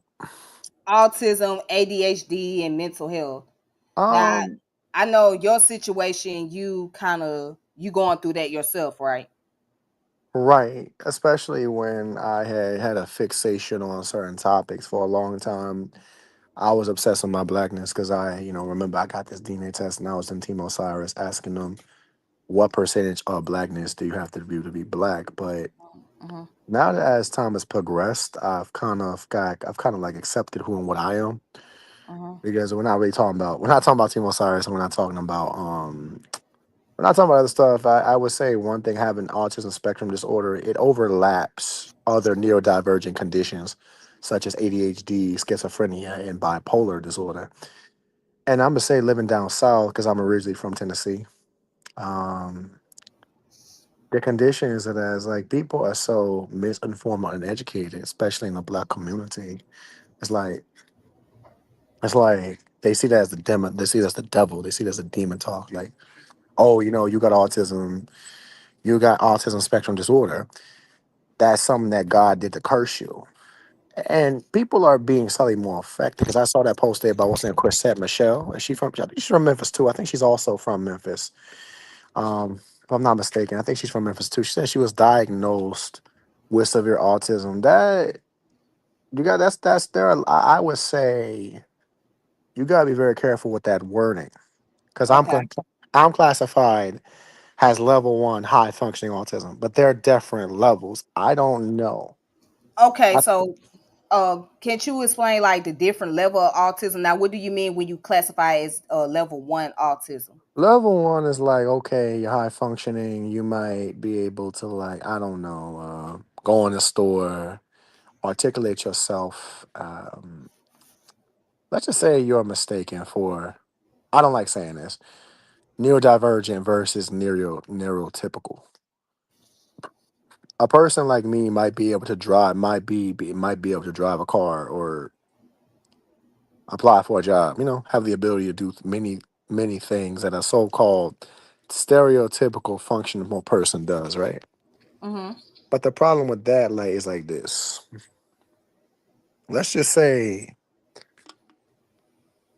Autism, ADHD, and mental health. Now, um I know your situation. You going through that yourself, right? right, especially when I had a fixation on certain topics for a long time. I was obsessed with my blackness because remember I got this DNA test and I was in Team Osiris asking them what percentage of blackness do you have to be black, but Mm-hmm. now that as time has progressed, I've kind of like accepted who and what I am. Mm-hmm. Because we're not talking about Team Osiris and we're not talking about other stuff. I would say one thing, having autism spectrum disorder, it overlaps other neurodivergent conditions such as ADHD, schizophrenia, and bipolar disorder. And I'm gonna say living down south because I'm originally from Tennessee. Um, the condition is that as like people are so misinformed and uneducated, especially in the black community, it's like they see that as the demon. They see that as the devil. They see that as a demon talk. Like, oh, you got autism spectrum disorder. That's something that God did to curse you. And people are being slightly more affected because I saw that post there about what's her name, Chrisette Michele. Is she from? I think she's from Memphis too. I think she's also from Memphis. if I'm not mistaken. I think she's from Memphis too. She said she was diagnosed with severe autism. That you got that's there. I would say you gotta be very careful with that wording because Okay. I'm classified as level one high functioning autism, but there are different levels. I don't know. Okay, I, so can't you explain like the different level of autism? Now, what do you mean when you classify as level one autism? level one is like okay, you're high functioning. You might be able to like I don't know, go in the store, articulate yourself. Let's just say you're mistaken for. I don't like saying this. Neurodivergent versus neurotypical. A person like me might be able to drive, might be able to drive a car or apply for a job. You know, have the ability to do many things that a so-called stereotypical functional person does, right? Mm-hmm. But the problem with that, like, is like this. Let's just say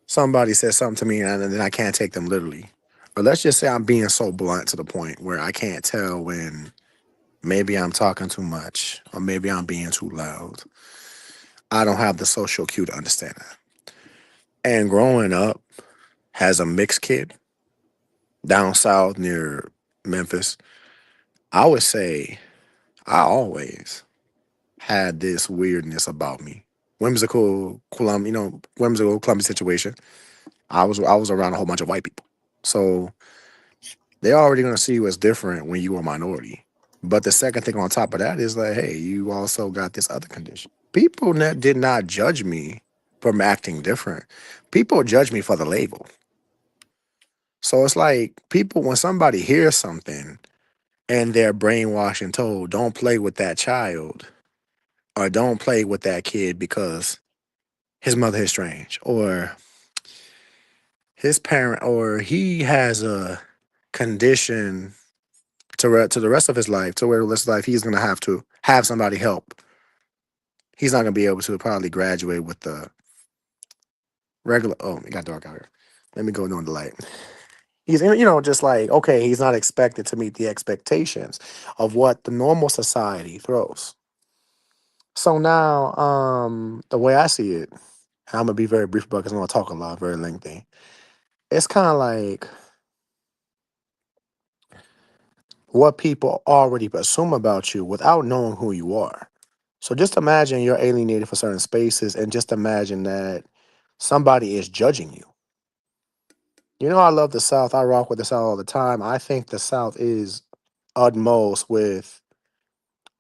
somebody says something to me and then I can't take them literally. Or let's just say I'm being so blunt to the point where I can't tell when maybe I'm talking too much or maybe I'm being too loud. I don't have the social cue to understand that. And growing up as a mixed kid down south near Memphis, I would say I always had this weirdness about me. Whimsical, whimsical, clumsy situation. I was around a whole bunch of white people, so they're already gonna see you as different when you are a minority. But the second thing on top of that is like, hey, you also got this other condition. People did not judge me from acting different. People judge me for the label. So it's like people when somebody hears something and they're brainwashed and told, don't play with that child or don't play with that kid because his mother is strange or his parent or he has a condition to the rest of his life, to where the rest of his life he's gonna have to have somebody help. He's not gonna be able to probably graduate with the regular. Oh, it got dark out here. Let me go on the light. He's just like okay, he's not expected to meet the expectations of what the normal society throws. So now, the way I see it, and I'm gonna be very brief about because I'm gonna talk a lot, very lengthy. It's kind of like what people already assume about you without knowing who you are. So just imagine you're alienated for certain spaces, and just imagine that somebody is judging you. I love the South. I rock with the South all the time. I think the South is utmost with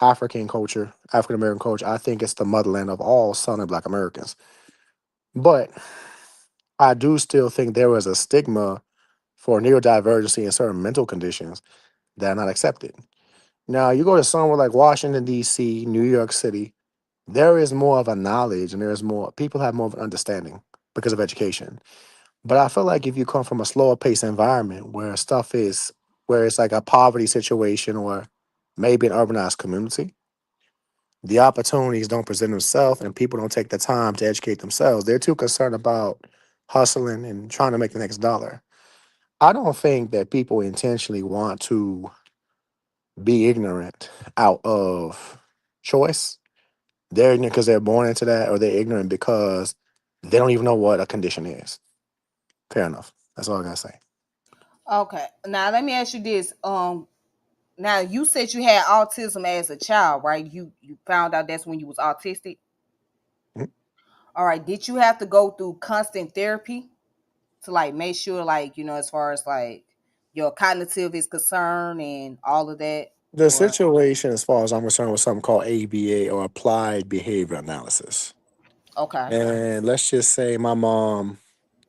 African culture, African American culture. I think it's the motherland of all Southern Black Americans. But I do still think there is a stigma for neurodivergency and certain mental conditions that are not accepted. Now, you go to somewhere like Washington, D.C., New York City, there is more of a knowledge and there's more, people have more of an understanding because of education. But I feel like if you come from a slower paced environment where it's like a poverty situation or maybe an urbanized community, the opportunities don't present themselves and people don't take the time to educate themselves. They're too concerned about hustling and trying to make the next dollar. I don't think that people intentionally want to be ignorant out of choice. They're ignorant because they're born into that, or they're ignorant because they don't even know what a condition is. Fair enough. That's all I gotta say. Okay. Now let me ask you this. Now you said you had autism as a child, right? You found out that's when you was autistic. Mhm. All right. Did you have to go through constant therapy to like make sure, like as far as like your cognitive is concerned and all of that, The or situation, as far as I'm concerned, was something called ABA or Applied Behavior Analysis. okay, And let's just say my mom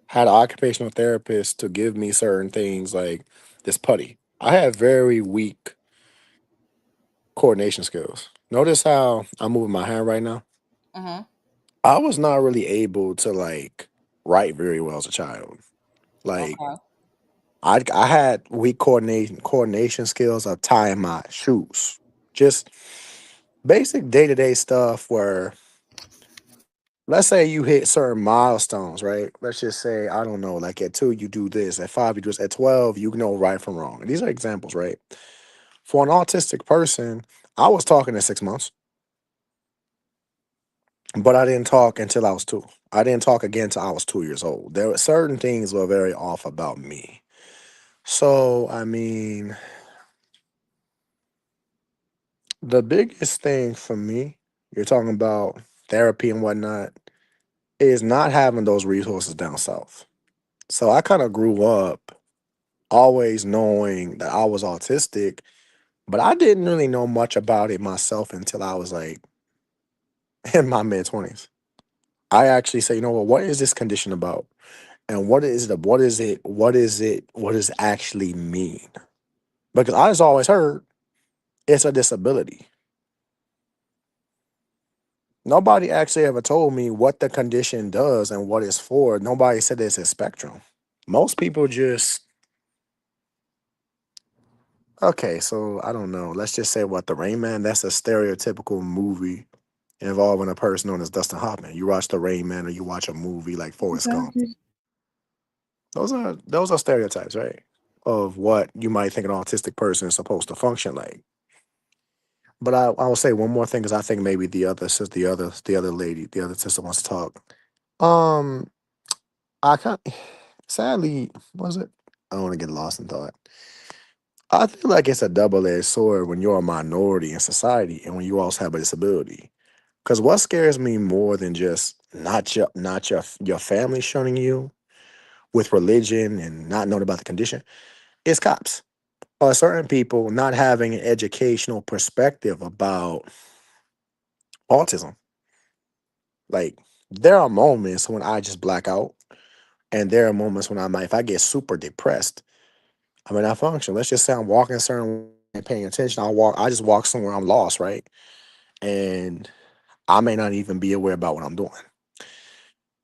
had an occupational therapist to give me certain things like this putty. I have very weak coordination skills. Notice how I'm moving my hand right now? mm-hmm. I was not really able to like write very well as a child. Like Okay, I had weak coordination skills of tying my shoes. Just basic day to day stuff where let's say you hit certain milestones, right? Let's just say, I don't know, like at 2, you do this, at 5, you do this, at 12, you know right from wrong. And these are examples, right? For an autistic person, I was talking at 6 months, but I didn't talk until I was 2. I didn't talk again until I was 2 years old. There were certain things were very off about me. So, I mean, the biggest thing for me, you're talking about therapy and whatnot, is not having those resources down south. So I kind of grew up always knowing that I was autistic, but I didn't really know much about it myself until I was like in my mid 20s. I actually say, you know what is this condition about? And what does it actually mean? Because I just always heard it's a disability. Nobody actually ever told me what the condition does and what it's for. Nobody said it's a spectrum. Most people just, okay, so I don't know. Let's just say what, the Rain Man, that's a stereotypical movie involving a person known as Dustin Hoffman. You watch the Rain Man or you watch a movie like Forrest Gump. Exactly. Those are stereotypes, right? Of what you might think an autistic person is supposed to function like. But I will say one more thing because I think maybe the other lady, the other sister wants to talk. Um, I can't. Sadly, was it? I don't want to get lost in thought. I feel like it's a double-edged sword when you're a minority in society and when you also have a disability. Because what scares me more than just not your family shunning you with religion and not knowing about the condition is cops or certain people not having an educational perspective about autism. Like there are moments when I just black out, and there are moments when if I get super depressed, I mean I function. Let's just say I'm walking a certain way, and paying attention. I just walk somewhere I'm lost, right? And I may not even be aware about what I'm doing.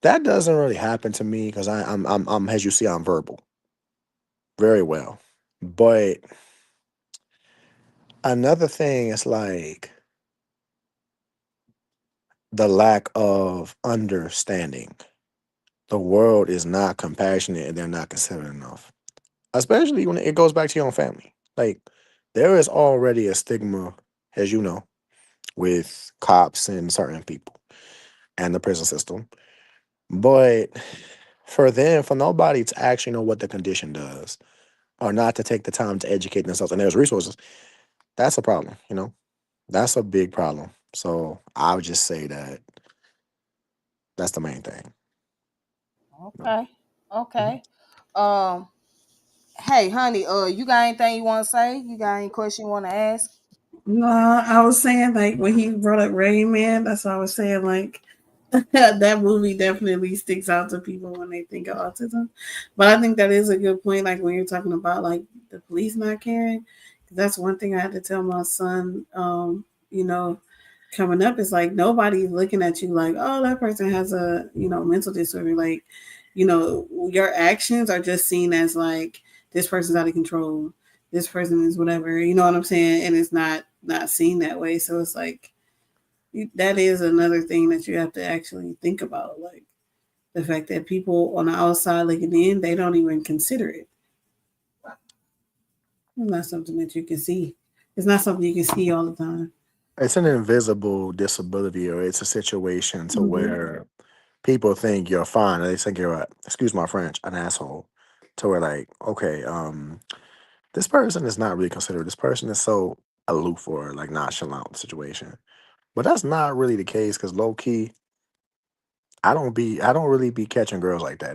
That doesn't really happen to me because I'm as you see I'm verbal very well. But another thing is like the lack of understanding. The world is not compassionate and they're not considerate enough. Especially when it goes back to your own family. Like there is already a stigma, as you know, with cops and certain people and the prison system. But for nobody to actually know what the condition does or not to take the time to educate themselves and there's resources, that's a problem, you know? That's a big problem. So I would just say that that's the main thing. You know? Okay. Mhm. Okay. Um, hey, honey, you got anything you want to say? You got any question you want to ask? No, I was saying like when he brought up Rain Man, that's what I was saying. Like that movie definitely sticks out to people when they think of autism. But I think that is a good point. Like when you're talking about like the police not caring, that's one thing I had to tell my son. You know, coming up, it's like nobody's looking at you like, oh, that person has a mental disorder. Like, your actions are just seen as like this person's out of control. This person is whatever. You know what I'm saying? And it's not seen that way. So it's like that is another thing that you have to actually think about, like the fact that people on the outside looking in, they don't even consider it. It's not something that you can see. It's not something you can see all the time. It's an invisible disability, or it's a situation to Mm-hmm. where people think you're fine, or they think you're, excuse my French, an asshole. To where like, okay, this person is not really considered. This person is so aloof or like nonchalant with the situation. But that's not really the case because low key, I don't really be catching girls like that.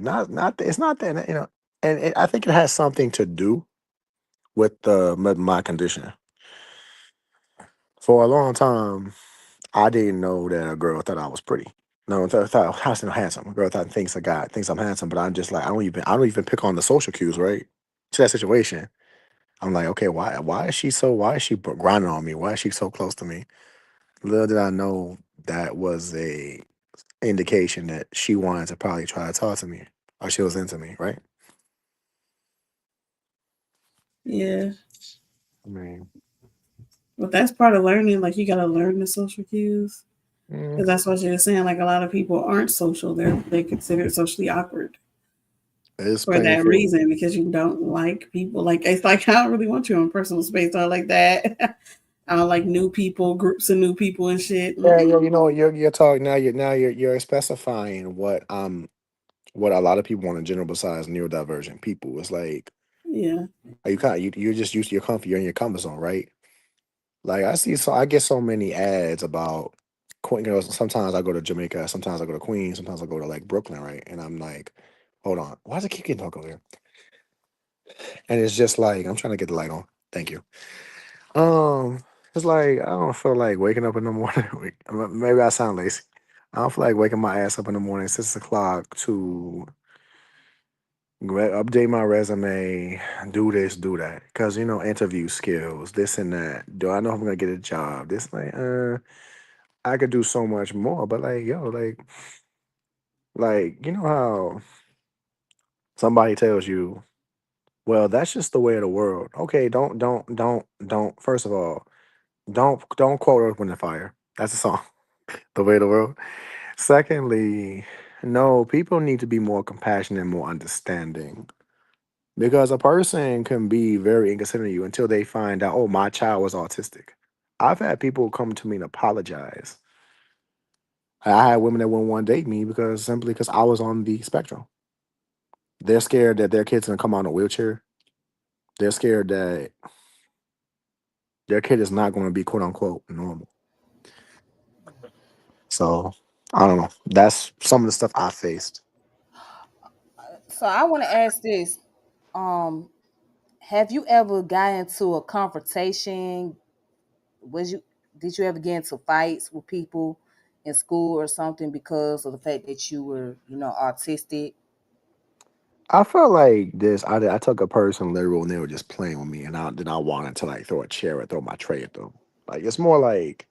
It's not that and I think it has something to do with my condition. For a long time, I didn't know that a girl thought I was pretty. No, thought I was handsome. A girl thought thinks I'm handsome, but I'm just like I don't even pick on the social cues, right? To that situation, I'm like, okay, why is she grinding on me? Why is she so close to me? Little did I know that was a indication that she wanted to probably try to talk to me or she was into me, right? Yeah, I mean, but that's part of learning. Like you gotta learn the social cues. Mm, Because that's what you're saying. Like a lot of people aren't social. They considered socially awkward it's for that painful. reason because you don't like people. Like it's like I don't really want you in personal space. I don't like that. I don't like new people, groups of new people and shit. Yeah, Mm-mm. yeah, you know, you're talking now. You're specifying what a lot of people want in general besides neurodivergent people. It's like Yeah, are you kind you're just used to your comfort, you're in your comfort zone, right? Like I get so many ads about Queen. You know, sometimes I go to Jamaica, sometimes I go to Queens, sometimes I go to like Brooklyn, right? And I'm like, hold on, why does it keep getting dark over here? And it's just like I'm trying to get the light on. Thank you. It's like I don't feel like waking up in the morning. Maybe I sound lazy. I don't feel like waking my ass up in the morning 6 o'clock to update my resume, do this, do that. Cause you know, interview skills, this and that. Do I know if I'm gonna get a job? This like, I could do so much more. But like, yo, like you know how somebody tells you, well, that's just the way of the world. Okay, don't. First of all, don't quote Earth, Wind and Fire. That's a song. The way of the world. Secondly, no, people need to be more compassionate and more understanding. Because a person can be very inconsiderate of you until they find out, oh, my child was autistic. I've had people come to me and apologize. I had women that wouldn't want to date me because simply because I was on the spectrum. They're scared that their kid's gonna come out in a wheelchair. They're scared that their kid is not going to be quote unquote normal. So I don't know. That's some of the stuff I faced. So I want to ask this: um, Have you ever got into a confrontation? Was you Did you ever get into fights with people in school or something because of the fact that you were, autistic? I felt like this. I took a person literal and they were just playing with me, and I wanted to like throw a chair or throw my tray at them. Like it's more like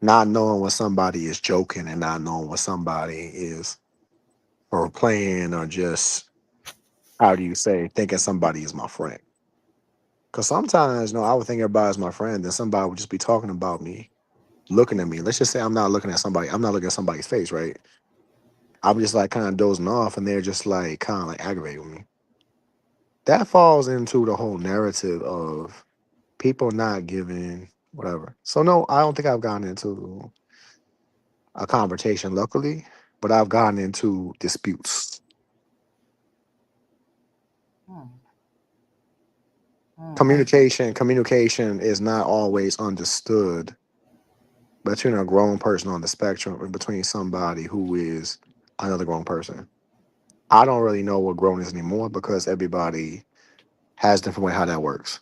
not knowing when somebody is joking and not knowing when somebody is or playing or just how do you say thinking somebody is my friend. Because sometimes, I would think everybody's my friend, then somebody would just be talking about me, looking at me. Let's just say I'm not looking at somebody. I'm not looking at somebody's face, right? I'm just like kind of dozing off, and they're just like kind of like aggravating me. That falls into the whole narrative of people not giving whatever. So no, I don't think I've gotten into a confrontation, luckily, but I've gotten into disputes. Hmm. Hmm. Communication is not always understood between a grown person on the spectrum and between somebody who is another grown person. I don't really know what grown is anymore because everybody has different way how that works.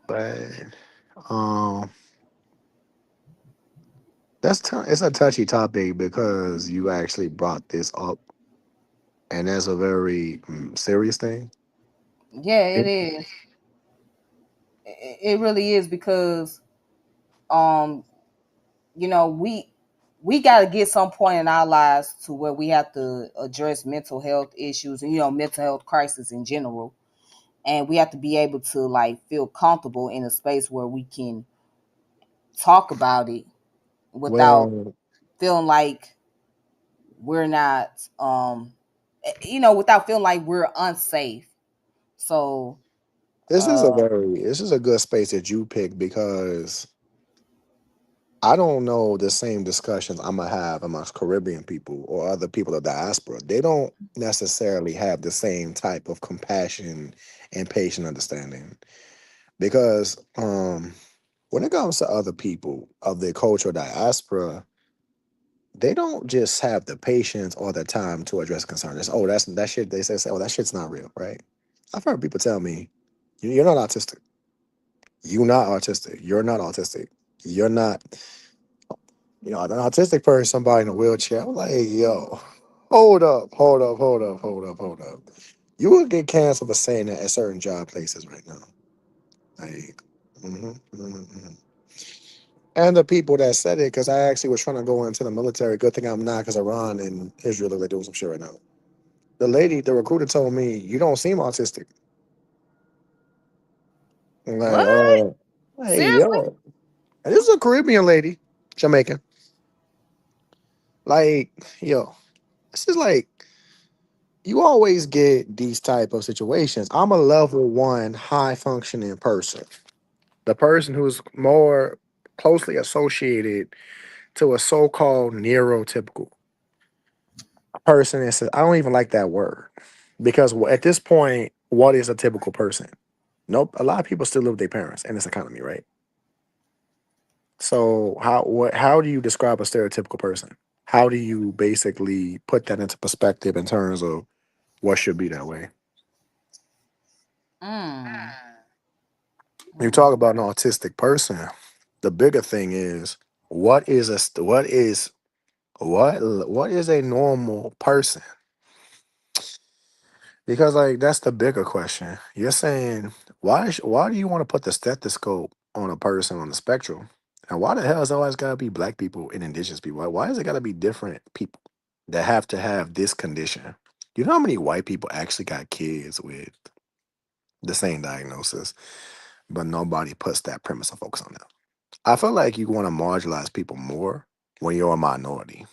But um, it's a touchy topic because you actually brought this up, and that's a very serious thing. Yeah, it It- is. It really is because um, we got to get some point in our lives to where we have to address mental health issues and mental health crisis in general, and we have to be able to like feel comfortable in a space where we can talk about it without well, feeling like we're not without feeling like we're unsafe. So uh this is a good space that you pick because I don't know the same discussions I'm gonna have amongst Caribbean people or other people of diaspora. They don't necessarily have the same type of compassion and patient understanding because when it comes to other people of their cultural diaspora, they don't just have the patience or the time to address concerns. Oh, that's that shit. They say, oh, that shit's not real, right? I've heard people tell me, You're not autistic. You're not autistic. You're not autistic. You're not." An autistic person, somebody in a wheelchair. I'm like, yo, hold up. You will get canceled for saying that at certain job places right now. Like, mhm. And the people that said it, because I actually was trying to go into the military. Good thing I'm not, because Iran and Israel are doing some shit right now. The recruiter told me, you don't seem autistic. I'm like, what? hey, Seriously? yo. And this is a Caribbean lady, Jamaican. Like, yo, this is like you always get these type of situations. I'm a level one high functioning person. The person who's more closely associated to a so-called neurotypical person. And says, I don't even like that word because at this point, what is a typical person? Nope. A lot of people still live with their parents in this economy, right? So how do you describe a stereotypical person? How do you basically put that into perspective in terms of what should be that way? Mm. You Mm. talk about an autistic person. The bigger thing is what is what is a normal person? Because like that's the bigger question. You're saying why do you want to put the stethoscope on a person on the spectrum? And why the hell is it always gotta be black people and indigenous people? Why is it gotta be different people that have to have this condition? You know how many white people actually got kids with the same diagnosis, but nobody puts that premise of focus on them. I feel like you want to marginalize people more when you're a minority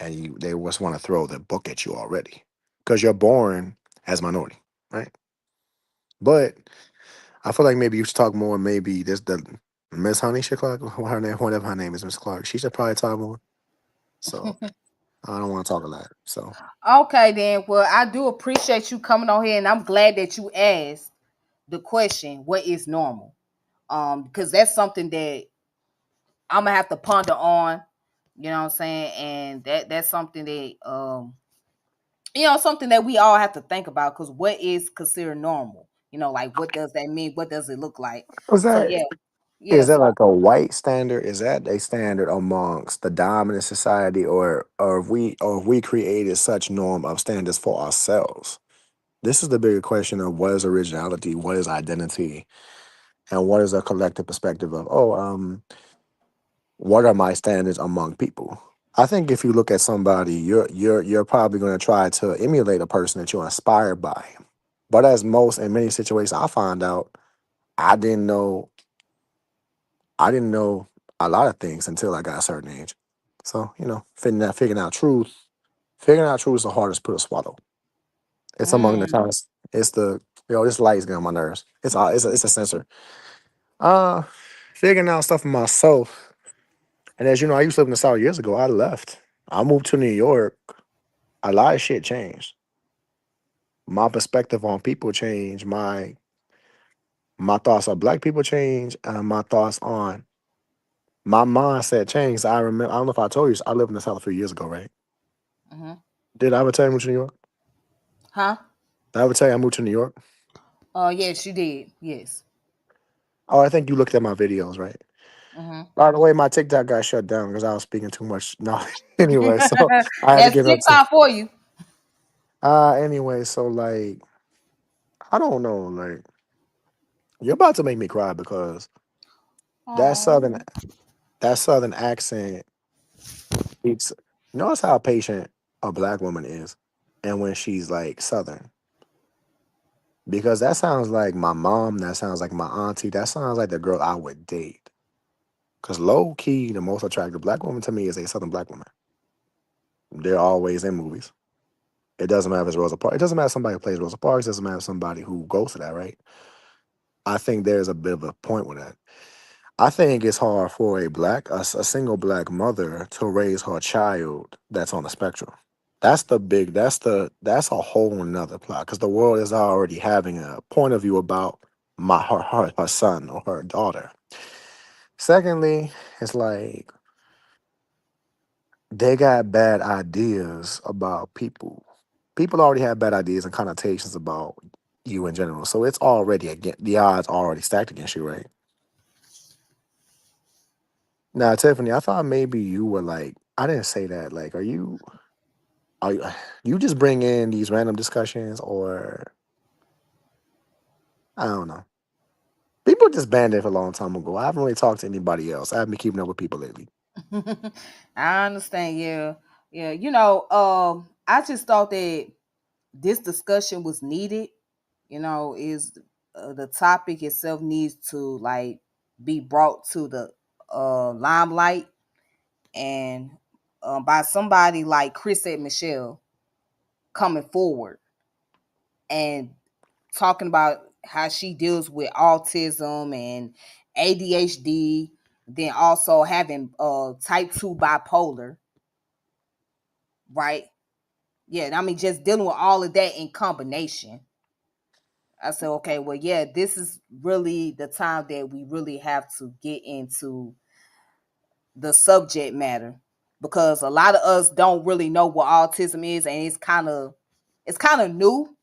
and they just want to throw the book at you already because you're born as minority, right? But I feel like maybe you should talk more. Maybe this the Miss Honey shit Clark, her name, whatever her name is, Miss Clark. She should probably talk more. So I don't want to talk a lot. So Okay, then. Well, I do appreciate you coming on here, and I'm glad that you asked the question, "What is normal?" Because that's something that I'm gonna have to ponder on. You know what I'm saying? And that's something that something that we all have to think about. Because what is considered normal? Like what does that mean? What does it look like? is So that yeah, yeah. is that So like a white standard? Is that a standard amongst the dominant society, or have we created such norm of standards for ourselves? This is the bigger question of what is originality, what is identity, and what is a collective perspective of what are my standards among people? I think if you look at somebody, you're probably going to try to emulate a person that you're inspired by. But as most in many situations, I find out I didn't know I didn't know a lot of things until I got a certain age. So figuring out truth is the hardest pill to swallow. It's among the mm, times. It's the this light is getting on my nerves. It's a sensor. Uh, Figuring out stuff for myself. And as you know, I used to live in the South years ago. I left. I moved to New York. A lot of shit changed. My perspective on people changed. My thoughts on black people changed. My thoughts on my mindset changed. I remember. I don't know if I told you. I lived in the South a few years ago, right? hmm. Did I ever tell you I moved to New York? Huh? Did I ever tell you I moved to New York? Yes, you did. Yes. Oh, I think you looked at my videos, right? Hmm. By the way, my TikTok got shut down because I was speaking too much knowledge. Anyway, so I had to That's give up. TikTok for you. Anyway, so like I don't know, like you're about to make me cry because that Oh. southern that southern accent speaks. Notice how patient a black woman is, and when she's like southern, because that sounds like my mom, that sounds like my auntie, that sounds like the girl I would date. Because low key, the most attractive black woman to me is a southern black woman. They're always in movies. It doesn't matter if it's Rosa Parks. It doesn't matter if somebody who plays Rosa Parks. It doesn't matter if somebody who goes to that, right? I think there's a bit of a point with that. I think it's hard for a single black mother to raise her child that's on the spectrum. That's a whole nother plot because the world is already having a point of view about her son or her daughter. Secondly, it's like they got bad ideas about people. People already have bad ideas and connotations about you in general. So it's already again the odds already stacked against you, right? Now, Tiffany, I thought maybe you were like I didn't say that. Like, are you you just bring in these random discussions or I don't know. People just banned it for a long time ago. I haven't really talked to anybody else. I haven't been keeping up with people lately. I understand. Yeah, yeah. I just thought that this discussion was needed. Is the topic itself needs to like be brought to the limelight, and by somebody like Chrisette Michele coming forward and talking about how she deals with autism and ADHD, then also having type 2 bipolar, right? Yeah, I mean, just dealing with all of that in combination. I said, okay, well, yeah, this is really the time that we really have to get into the subject matter, because a lot of us don't really know what autism is, and it's kind of new,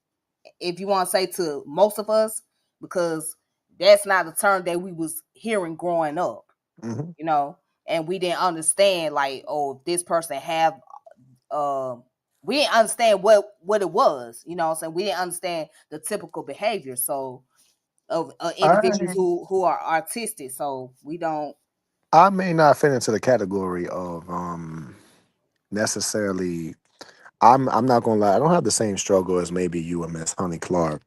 if you want to say, to most of us, because that's not the term that we was hearing growing up, Hmm. you know, and we didn't understand, like, oh, if this person have uh, we didn't understand what it was, what I'm saying. We didn't understand the typical behavior, so of individuals I who are artistic, so we don't. I may not fit into the category of necessarily. I'm not gonna lie. I don't have the same struggle as maybe you and Miss Honey Clark.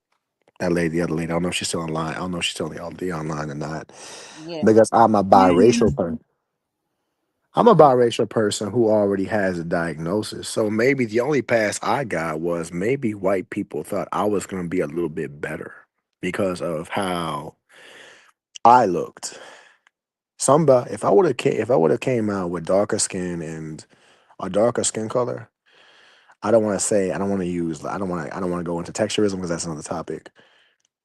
That lady, the other lady. I don't know if she's still online. I don't know if she's still online or not. Yeah. Because I'm a Yeah, yeah. biracial person. I'm a biracial person who already has a diagnosis. So maybe the only pass I got was maybe white people thought I was gonna be a little bit better because of how I looked. Somebody, if I would have came out with darker skin and a darker skin color, I don't want to say I don't want to use I don't want to go into texturism because that's another topic.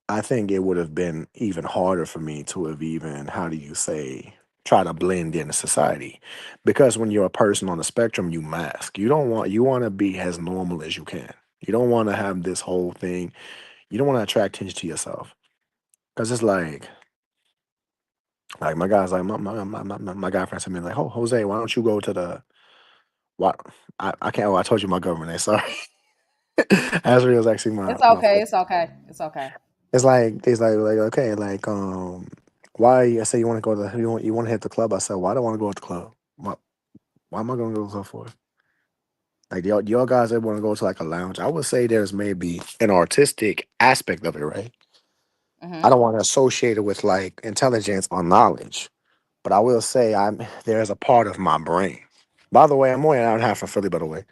I think it would have been even harder for me to have even, how do you say, try to blend into society. Because when you're a person on the spectrum, you mask. You want to be as normal as you can. You don't want to have this whole thing. You don't want to attract attention to yourself. Because it's like my guy's like my guy friend to me like, oh Jose, why don't you go to the what I can't, oh I told you my government name, sorry. Ashley was actually It's my okay. It's okay. It's okay. it's like okay, like why I say you want to go to you want to hit the club. I said, why do I want to go to the club? Why am I gonna go to the club for? Like y'all guys that want to go to like a lounge. I would say there's maybe an artistic aspect of it, right? I Mhm. don't want to associate it with like intelligence or knowledge. But I will say there's a part of my brain. By the way, I'm only an hour and a half from Philly, by the way.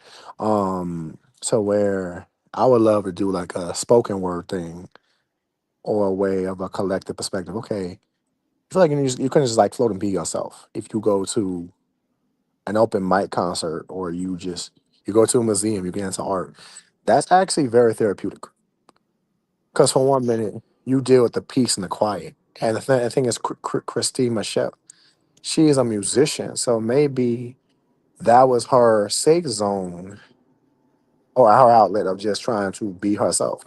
So where I would love to do like a spoken word thing or a way of a collective perspective. Okay, I feel like you couldn't just like float and be yourself. If you go to an open mic concert or you go to a museum, you get into art. That's actually very therapeutic. Because for 1 minute, you deal with the peace and the quiet. And the thing is, Christine Michelle, she is a musician, so maybe that was her safe zone or her outlet of just trying to be herself.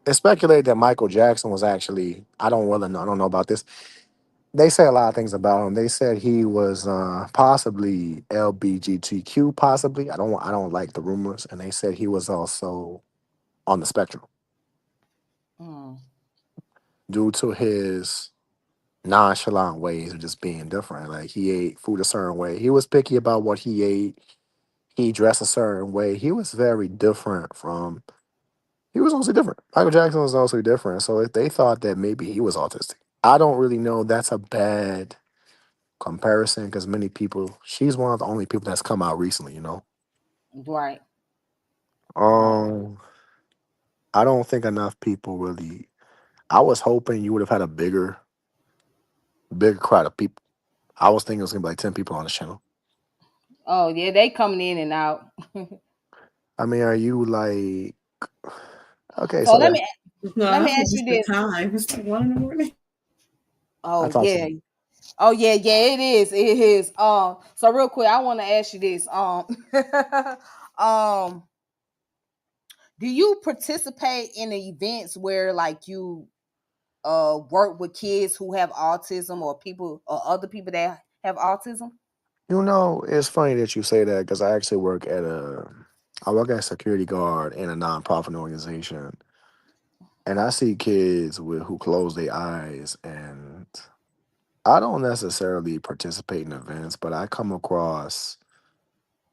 It's speculated that Michael Jackson was actually, I don't know about this. They say a lot of things about him. They said he was possibly LBGTQ, possibly. I don't like the rumors, and they said he was also on the spectrum Mm. due to his nonchalant ways of just being different. Like he ate food a certain way. He was picky about what he ate. He dressed a certain way. He was very different from. He was also different. Michael Jackson was also different. So if they thought that maybe he was autistic, I don't really know. That's a bad comparison because many people. She's one of the only people that's come out recently. Right. Right. Um, I don't think enough people really. I was hoping you would have had a bigger crowd of people. I was thinking it was gonna be like 10 people on the channel. Oh yeah, they coming in and out. I mean, are you like okay? So So let yeah, me No, let I me think ask you it's the this. time. It's like 1 in the morning. I Oh thought yeah. so. Oh yeah, yeah, it is. It is. So real quick, I want to ask you this. Um, do you participate in the events where, like, you work with kids who have autism, or people or other people that have autism? It's funny that you say that because I work as a security guard in a nonprofit organization, and I see kids who close their eyes, and I don't necessarily participate in events, but I come across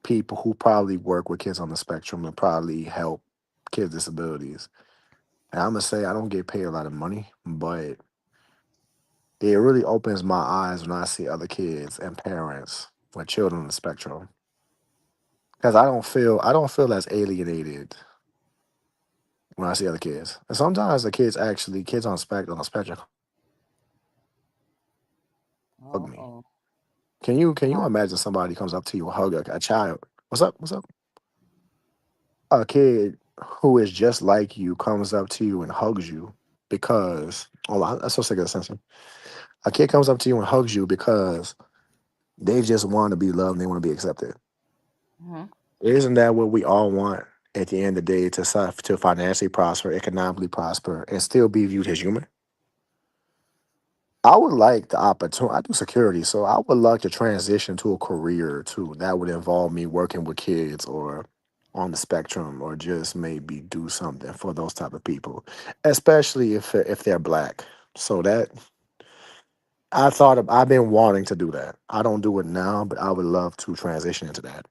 people who probably work with kids on the spectrum and probably help kids with disabilities. And I'm gonna say I don't get paid a lot of money, but it really opens my eyes when I see other kids and parents with children on the spectrum. Because I don't feel as alienated when I see other kids. And sometimes the kids on the spectrum hug me. Uh-oh. Can you imagine somebody comes up to you and hug a child? What's up? What's up? A kid who is just like you comes up to you and hugs you because I'm so sick of the sentence. A kid comes up to you and hugs you because they just want to be loved and they want to be accepted. Mm-hmm. Isn't that what we all want at the end of the day to financially prosper, economically prosper, and still be viewed as human? I would like the opportunity. I do security, so I would like to transition to a career too that would involve me working with kids or on the spectrum, or just maybe do something for those type of people, especially if they're black. So that I've been wanting to do that. I don't do it now, but I would love to transition into that.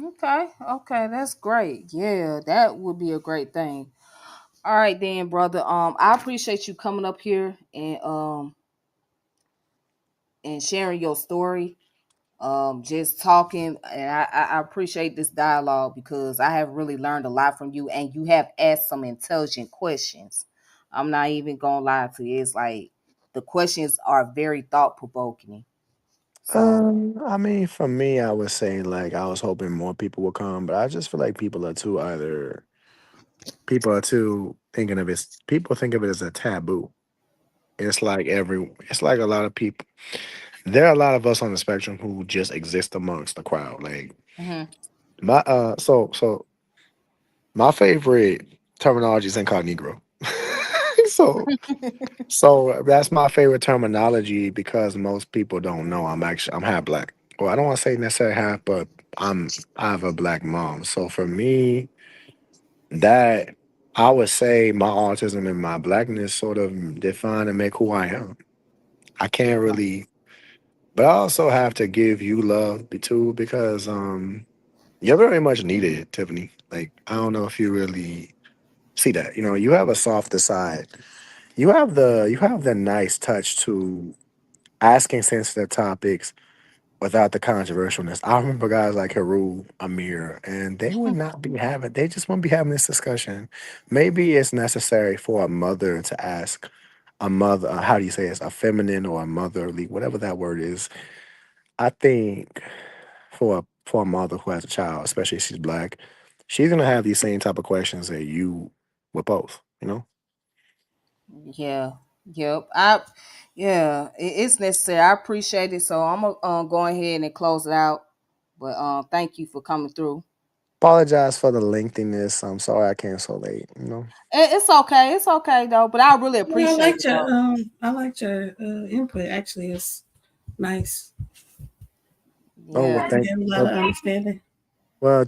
Okay, okay, that's great. Yeah, that would be a great thing. All right then, brother. I appreciate you coming up here and sharing your story. Just talking, and I appreciate this dialogue because I have really learned a lot from you, and you have asked some intelligent questions. I'm not even gonna lie to you. It's like the questions are very thought provoking. So I mean, for me, I would say like I was hoping more people would come, but I just feel like people are too thinking of it. People think of it as a taboo. It's like a lot of people. There are a lot of us on the spectrum who just exist amongst the crowd. Like mhm. my favorite terminology is incognito. so that's my favorite terminology because most people don't know I'm half black. Well, I don't want to say necessarily half, but I have a black mom. So for me, that I would say my autism and my blackness sort of define and make who I am. I can't really, but I also have to give you love too because you're very much needed, Tiffany. Like I don't know if you really see that. You know, you have a softer side. You have the nice touch to asking sensitive topics without the controversialness. I remember guys like Haru, Amir, and they just won't be having this discussion. Maybe it's necessary for a mother to ask a mother, how do you say it's a feminine or a motherly, whatever that word is. I think for a mother who has a child, especially if she's black, she's gonna have these same type of questions that you would pose. You know, Yeah, yep. It's necessary. I appreciate it. So I'm gonna go ahead and close it out. But thank you for coming through. apologize for the lengthiness. I'm sorry I came so late. You know. It's okay. It's okay though. But I really Yeah, appreciate it though. I liked your input. Actually, it's nice. Oh well, Yeah. You have a lot of understanding.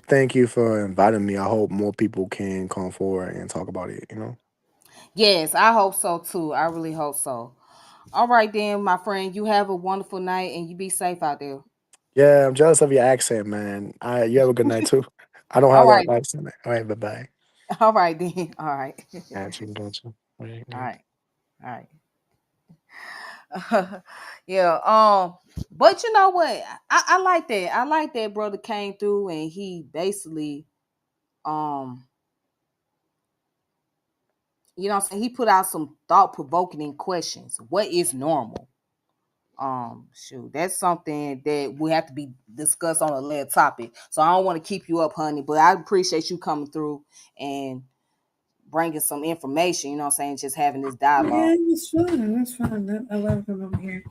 thank you for inviting me. I hope more people can come forward and talk about it. You know. Yes, I hope so too. I really hope so. All right then, my friend. You have a wonderful night and you be safe out there. Yeah, I'm jealous of your accent, man. You have a good night too. I don't All have that right. accent. All right, bye bye. All right then. All right. Gotcha. All right, All yeah. right. All right. Yeah. But you know what? I like that. I like that brother came through and he basically um you know what I'm saying, he put out some thought provoking questions. What is normal? Shoot, that's something that we have to be discussed on a later topic. So I don't want to keep you up, honey, but I appreciate you coming through and bringing some information, you know what I'm saying, just having this dialogue. Yeah, it's fun. It's fun. I love coming over here.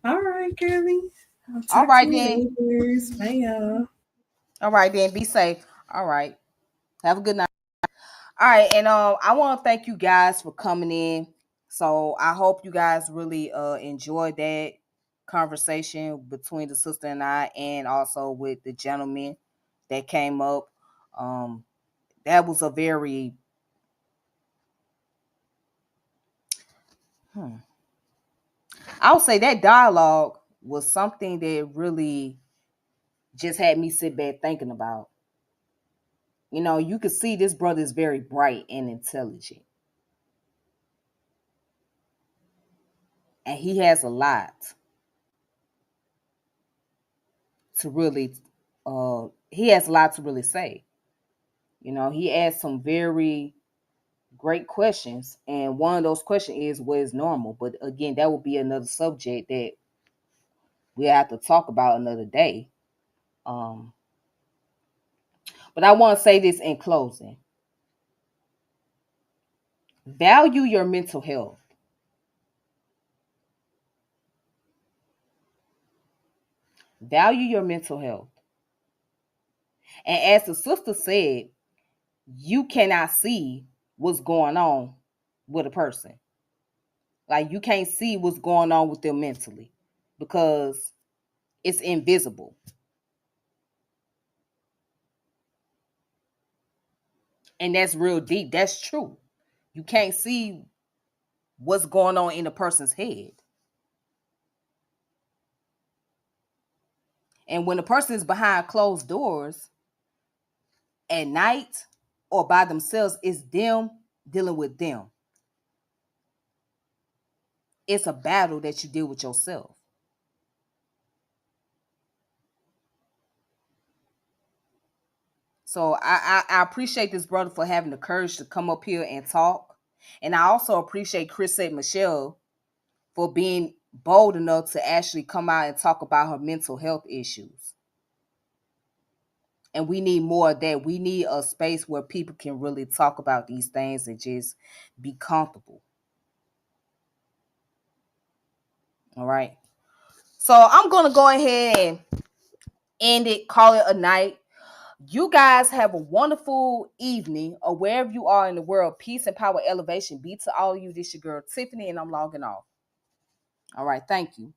All right, girlie. I'll All talk to right then. you later. Bye, y'all. All right then. Be safe. All right. Have a good night. All right, and I want to thank you guys for coming in. So I hope you guys really enjoyed that conversation between the sister and I, and also with the gentleman that came up. Um, that was a very, hmm, I would say that dialogue was something that really just had me sit back thinking about. You know, you could see this brother is very bright and intelligent. And he has a lot to really say. You know, he asked some very great questions, and one of those questions is what is normal. But again, that would be another subject that we have to talk about another day. But I want to say this in closing. Value your mental health. Value your mental health. And as the sister said, you cannot see what's going on with a person. Like, you can't see what's going on with them mentally because it's invisible. And that's real deep. That's true. You can't see what's going on in a person's head. And when a person is behind closed doors at night or by themselves, it's them dealing with them. It's a battle that you deal with yourself. So I appreciate this brother for having the courage to come up here and talk. And I also appreciate Chrisette Michele for being bold enough to actually come out and talk about her mental health issues. And we need more of that. We need a space where people can really talk about these things and just be comfortable. All right. So I'm going to go ahead and end it, call it a night. You guys have a wonderful evening or wherever you are in the world. Peace and power, elevation be to all of you. This your girl Tiffany, and I'm logging off. All right. Thank you.